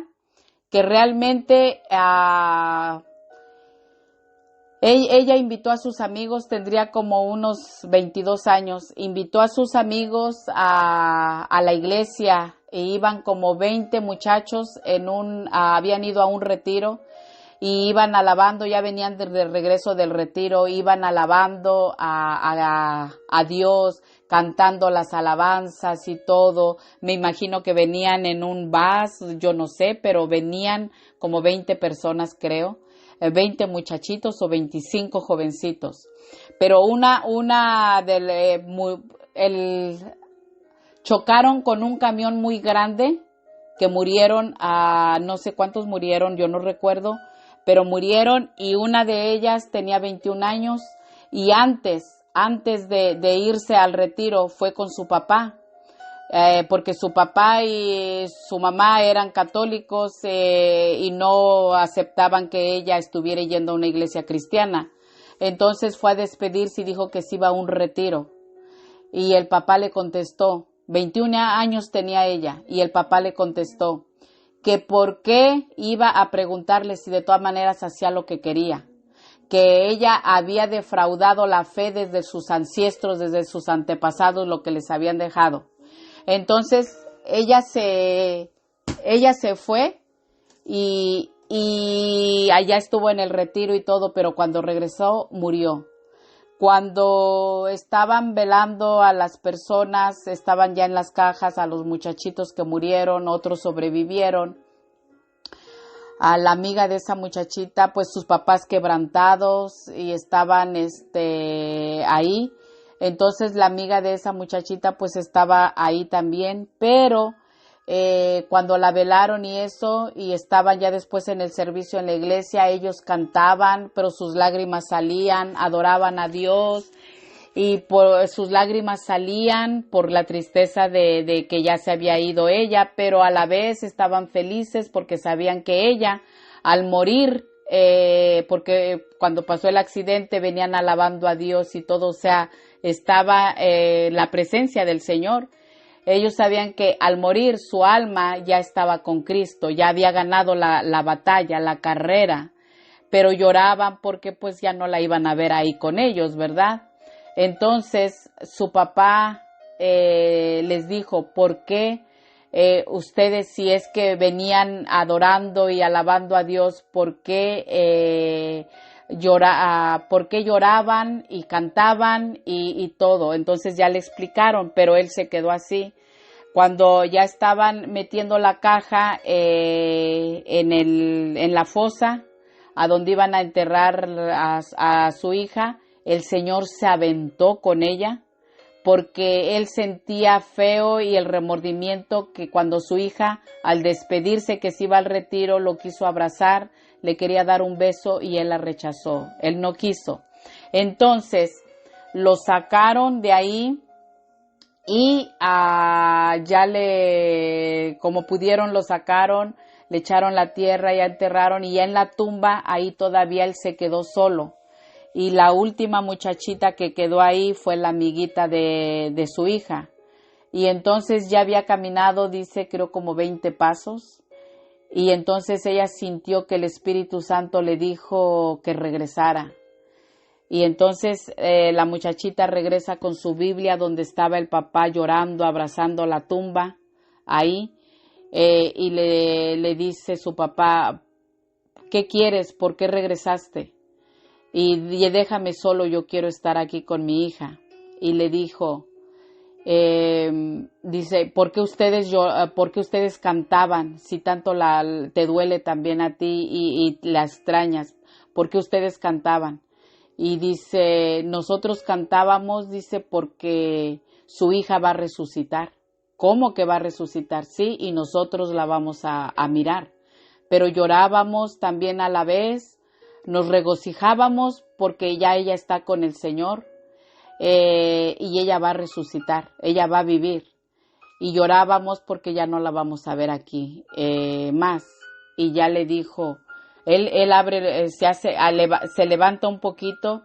que realmente ella invitó a sus amigos, tendría como unos 22 años, invitó a sus amigos a la iglesia e iban como 20 muchachos habían ido a un retiro y iban alabando, ya venían de regreso del retiro, iban alabando a Dios, cantando las alabanzas y todo. Me imagino que venían en un bus, yo no sé, pero venían como 20 personas, creo, 20 muchachitos o 25 jovencitos. Pero chocaron con un camión muy grande que murieron, no sé cuántos murieron, yo no recuerdo, pero murieron y una de ellas tenía 21 años y antes de irse al retiro fue con su papá, porque su papá y su mamá eran católicos y no aceptaban que ella estuviera yendo a una iglesia cristiana. Entonces fue a despedirse y dijo que se iba a un retiro. Y el papá le contestó, 21 años tenía ella, y el papá le contestó que por qué iba a preguntarle si de todas maneras hacía lo que quería, que ella había defraudado la fe desde sus ancestros, desde sus antepasados, lo que les habían dejado. Entonces ella se fue y allá estuvo en el retiro y todo, pero cuando regresó murió. Cuando estaban velando a las personas, estaban ya en las cajas a los muchachitos que murieron, otros sobrevivieron. A la amiga de esa muchachita, pues sus papás quebrantados y estaban ahí. Entonces la amiga de esa muchachita pues estaba ahí también, pero cuando la velaron y eso, y estaban ya después en el servicio en la iglesia, ellos cantaban, pero sus lágrimas salían, adoraban a Dios, y por sus lágrimas salían por la tristeza de que ya se había ido ella, pero a la vez estaban felices porque sabían que ella, al morir, porque cuando pasó el accidente venían alabando a Dios y todo, o sea, estaba la presencia del Señor. Ellos sabían que al morir su alma ya estaba con Cristo, ya había ganado la batalla, la carrera, pero lloraban porque pues ya no la iban a ver ahí con ellos, ¿verdad? Entonces su papá les dijo, ¿por qué ustedes, si es que venían adorando y alabando a Dios, por qué lloraban y cantaban y todo? Entonces ya le explicaron, pero él se quedó así. Cuando ya estaban metiendo la caja en la fosa, a donde iban a enterrar a su hija, el Señor se aventó con ella, porque él sentía feo y el remordimiento que cuando su hija, al despedirse que se iba al retiro, lo quiso abrazar, le quería dar un beso y él la rechazó, él no quiso. Entonces lo sacaron de ahí y como pudieron lo sacaron, le echaron la tierra y enterraron, y ya en la tumba ahí todavía él se quedó solo. Y la última muchachita que quedó ahí fue la amiguita de su hija. Y entonces ya había caminado, dice, creo como 20 pasos. Y entonces ella sintió que el Espíritu Santo le dijo que regresara. Y entonces la muchachita regresa con su Biblia donde estaba el papá llorando, abrazando la tumba, ahí. Y le dice su papá, ¿qué quieres? ¿Por qué regresaste? Y déjame solo, yo quiero estar aquí con mi hija. Y le dijo, dice, ¿por qué ustedes cantaban si tanto te duele también a ti y la extrañas? ¿Por qué ustedes cantaban? Y dice, nosotros cantábamos, dice, porque su hija va a resucitar. ¿Cómo que va a resucitar? Sí, y nosotros la vamos a mirar. Pero llorábamos también a la vez. Nos regocijábamos porque ya ella está con el Señor y ella va a resucitar, ella va a vivir. Y llorábamos porque ya no la vamos a ver aquí más. Y ya le dijo, él abre, se levanta un poquito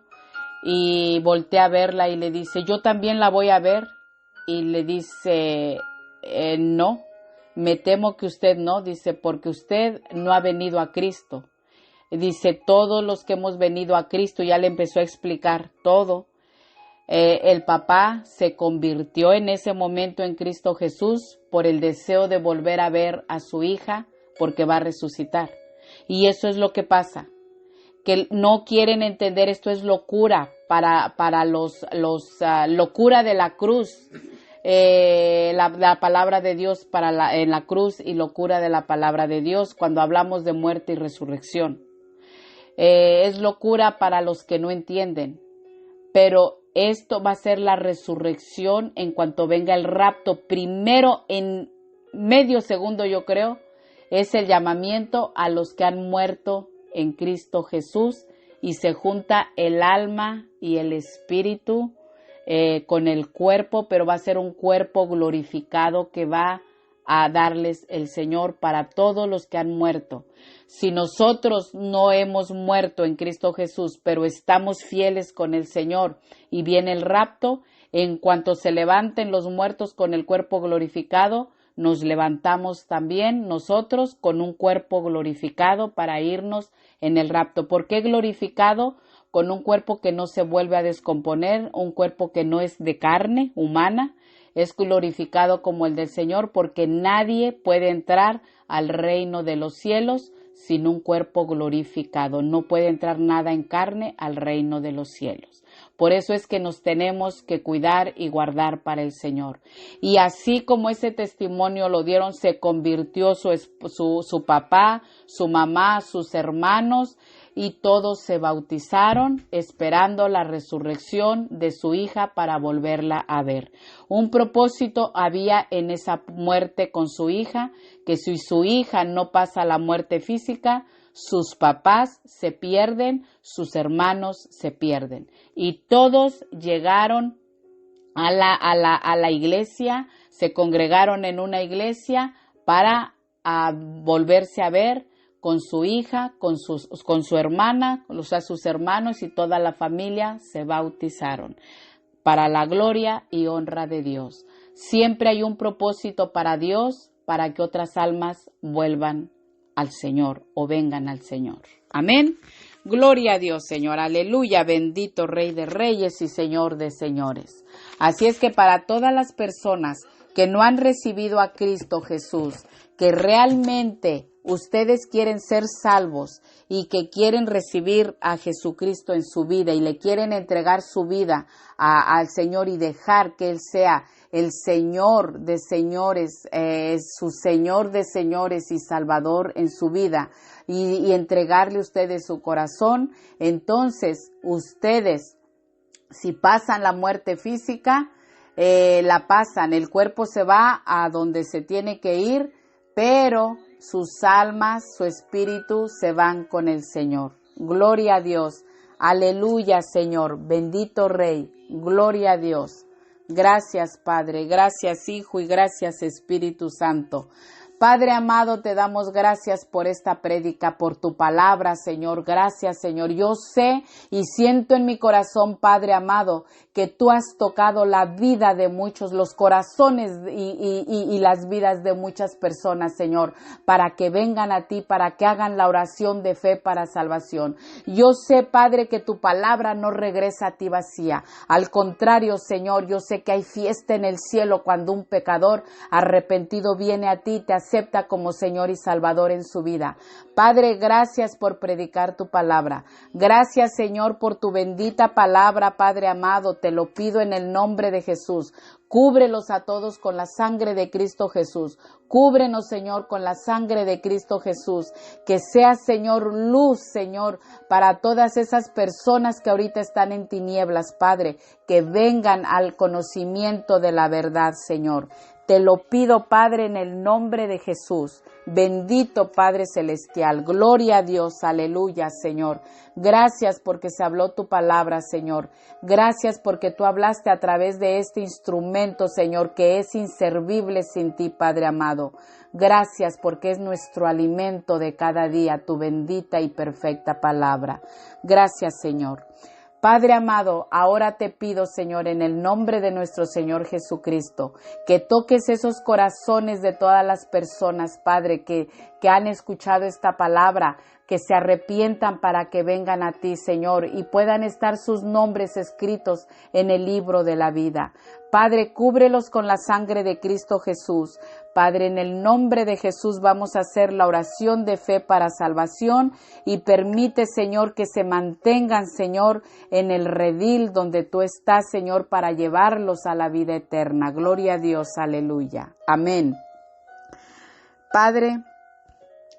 y voltea a verla y le dice, yo también la voy a ver. Y le dice, no, me temo que usted no, dice, porque usted no ha venido a Cristo. Dice, todos los que hemos venido a Cristo, ya le empezó a explicar todo. El papá se convirtió en ese momento en Cristo Jesús por el deseo de volver a ver a su hija, porque va a resucitar. Y eso es lo que pasa, que no quieren entender, esto es locura para los locura de la cruz. La palabra de Dios en la cruz y locura de la palabra de Dios cuando hablamos de muerte y resurrección. Es locura para los que no entienden, pero esto va a ser la resurrección en cuanto venga el rapto. Primero, en medio segundo, yo creo, es el llamamiento a los que han muerto en Cristo Jesús y se junta el alma y el espíritu con el cuerpo, pero va a ser un cuerpo glorificado que va a darles el Señor para todos los que han muerto. Si nosotros no hemos muerto en Cristo Jesús, pero estamos fieles con el Señor y viene el rapto, en cuanto se levanten los muertos con el cuerpo glorificado, nos levantamos también nosotros con un cuerpo glorificado para irnos en el rapto. ¿Por qué glorificado? Con un cuerpo que no se vuelve a descomponer, un cuerpo que no es de carne humana, es glorificado como el del Señor, porque nadie puede entrar al reino de los cielos sin un cuerpo glorificado. No puede entrar nada en carne al reino de los cielos. Por eso es que nos tenemos que cuidar y guardar para el Señor. Y así como ese testimonio lo dieron, se convirtió su papá, su mamá, sus hermanos, y todos se bautizaron esperando la resurrección de su hija para volverla a ver. Un propósito había en esa muerte con su hija, que si su hija no pasa la muerte física, sus papás se pierden, sus hermanos se pierden. Y todos llegaron a la iglesia, se congregaron en una iglesia para volverse a ver con su hija, con su hermana, o sea, sus hermanos, y toda la familia se bautizaron para la gloria y honra de Dios. Siempre hay un propósito para Dios, para que otras almas vuelvan al Señor o vengan al Señor. Amén. Gloria a Dios, Señor. Aleluya. Bendito Rey de Reyes y Señor de Señores. Así es que para todas las personas que no han recibido a Cristo Jesús, que realmente ustedes quieren ser salvos y que quieren recibir a Jesucristo en su vida y le quieren entregar su vida al Señor y dejar que Él sea el Señor de señores, su Señor de señores y Salvador en su vida, y entregarle a ustedes su corazón, entonces ustedes, si pasan la muerte física, la pasan, el cuerpo se va a donde se tiene que ir, pero sus almas, su espíritu se van con el Señor. Gloria a Dios. Aleluya, Señor. Bendito Rey. Gloria a Dios. Gracias, Padre. Gracias, Hijo, y gracias, Espíritu Santo. Padre amado, te damos gracias por esta prédica, por tu palabra, Señor. Gracias, Señor. Yo sé y siento en mi corazón, Padre amado, que tú has tocado la vida de muchos, los corazones y las vidas de muchas personas, Señor, para que vengan a ti, para que hagan la oración de fe para salvación. Yo sé, Padre, que tu palabra no regresa a ti vacía. Al contrario, Señor, yo sé que hay fiesta en el cielo cuando un pecador arrepentido viene a ti, te acepta como Señor y Salvador en su vida. Padre, gracias por predicar tu palabra. Gracias, Señor, por tu bendita palabra, Padre amado. Te lo pido en el nombre de Jesús. Cúbrelos a todos con la sangre de Cristo Jesús. Cúbrenos, Señor, con la sangre de Cristo Jesús. Que sea, Señor, luz, Señor, para todas esas personas que ahorita están en tinieblas, Padre, que vengan al conocimiento de la verdad, Señor. Te lo pido, Padre, en el nombre de Jesús. Bendito Padre Celestial. Gloria a Dios. Aleluya, Señor. Gracias porque se habló tu palabra, Señor. Gracias porque tú hablaste a través de este instrumento, Señor, que es inservible sin ti, Padre amado. Gracias porque es nuestro alimento de cada día, tu bendita y perfecta palabra. Gracias, Señor. Padre amado, ahora te pido, Señor, en el nombre de nuestro Señor Jesucristo, que toques esos corazones de todas las personas, Padre, que han escuchado esta palabra, que se arrepientan para que vengan a ti, Señor, y puedan estar sus nombres escritos en el libro de la vida. Padre, cúbrelos con la sangre de Cristo Jesús. Padre, en el nombre de Jesús vamos a hacer la oración de fe para salvación y permite, Señor, que se mantengan, Señor, en el redil donde tú estás, Señor, para llevarlos a la vida eterna. Gloria a Dios, aleluya. Amén. Padre,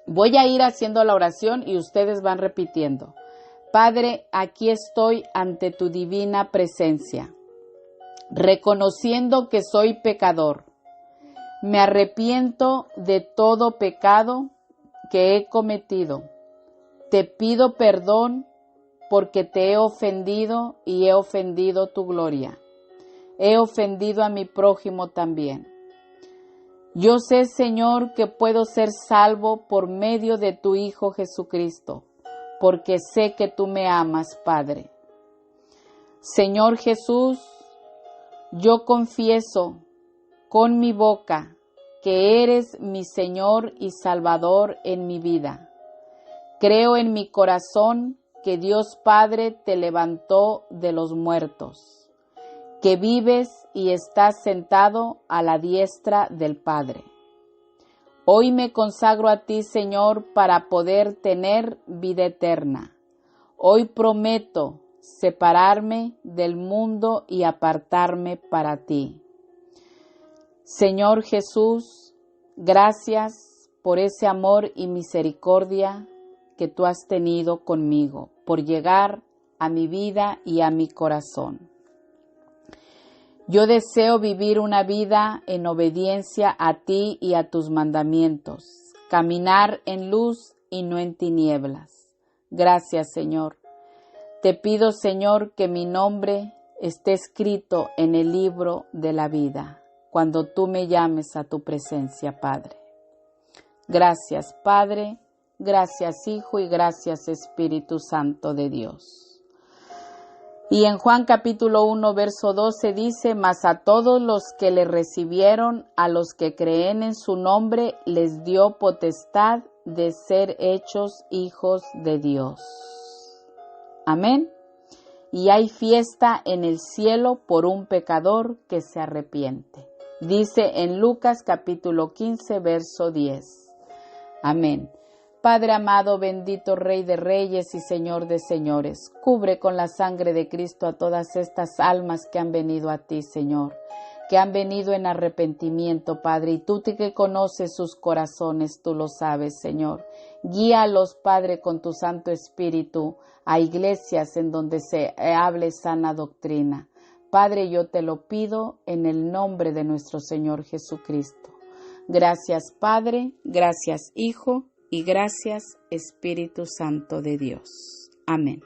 voy a ir haciendo la oración y ustedes van repitiendo. Padre, aquí estoy ante tu divina presencia, reconociendo que soy pecador. Me arrepiento de todo pecado que he cometido. Te pido perdón porque te he ofendido y he ofendido tu gloria. He ofendido a mi prójimo también. Yo sé, Señor, que puedo ser salvo por medio de tu Hijo Jesucristo, porque sé que tú me amas, Padre. Señor Jesús, yo confieso con mi boca que eres mi Señor y Salvador en mi vida. Creo en mi corazón que Dios Padre te levantó de los muertos, que vives y estás sentado a la diestra del Padre. Hoy me consagro a ti, Señor, para poder tener vida eterna. Hoy prometo separarme del mundo y apartarme para ti. Señor Jesús, gracias por ese amor y misericordia que tú has tenido conmigo, por llegar a mi vida y a mi corazón. Yo deseo vivir una vida en obediencia a ti y a tus mandamientos, caminar en luz y no en tinieblas. Gracias, Señor. Te pido, Señor, que mi nombre esté escrito en el libro de la vida, cuando tú me llames a tu presencia, Padre. Gracias, Padre, gracias, Hijo, y gracias, Espíritu Santo de Dios. Y en Juan capítulo 1, verso 12 dice: mas a todos los que le recibieron, a los que creen en su nombre, les dio potestad de ser hechos hijos de Dios. Amén. Y hay fiesta en el cielo por un pecador que se arrepiente. Dice en Lucas capítulo 15, verso 10. Amén. Padre amado, bendito Rey de Reyes y Señor de Señores, cubre con la sangre de Cristo a todas estas almas que han venido a ti, Señor, que han venido en arrepentimiento, Padre, y tú que conoces sus corazones, tú lo sabes, Señor. Guíalos, Padre, con tu Santo Espíritu a iglesias en donde se hable sana doctrina. Padre, yo te lo pido en el nombre de nuestro Señor Jesucristo. Gracias, Padre, gracias, Hijo, y gracias, Espíritu Santo de Dios. Amén.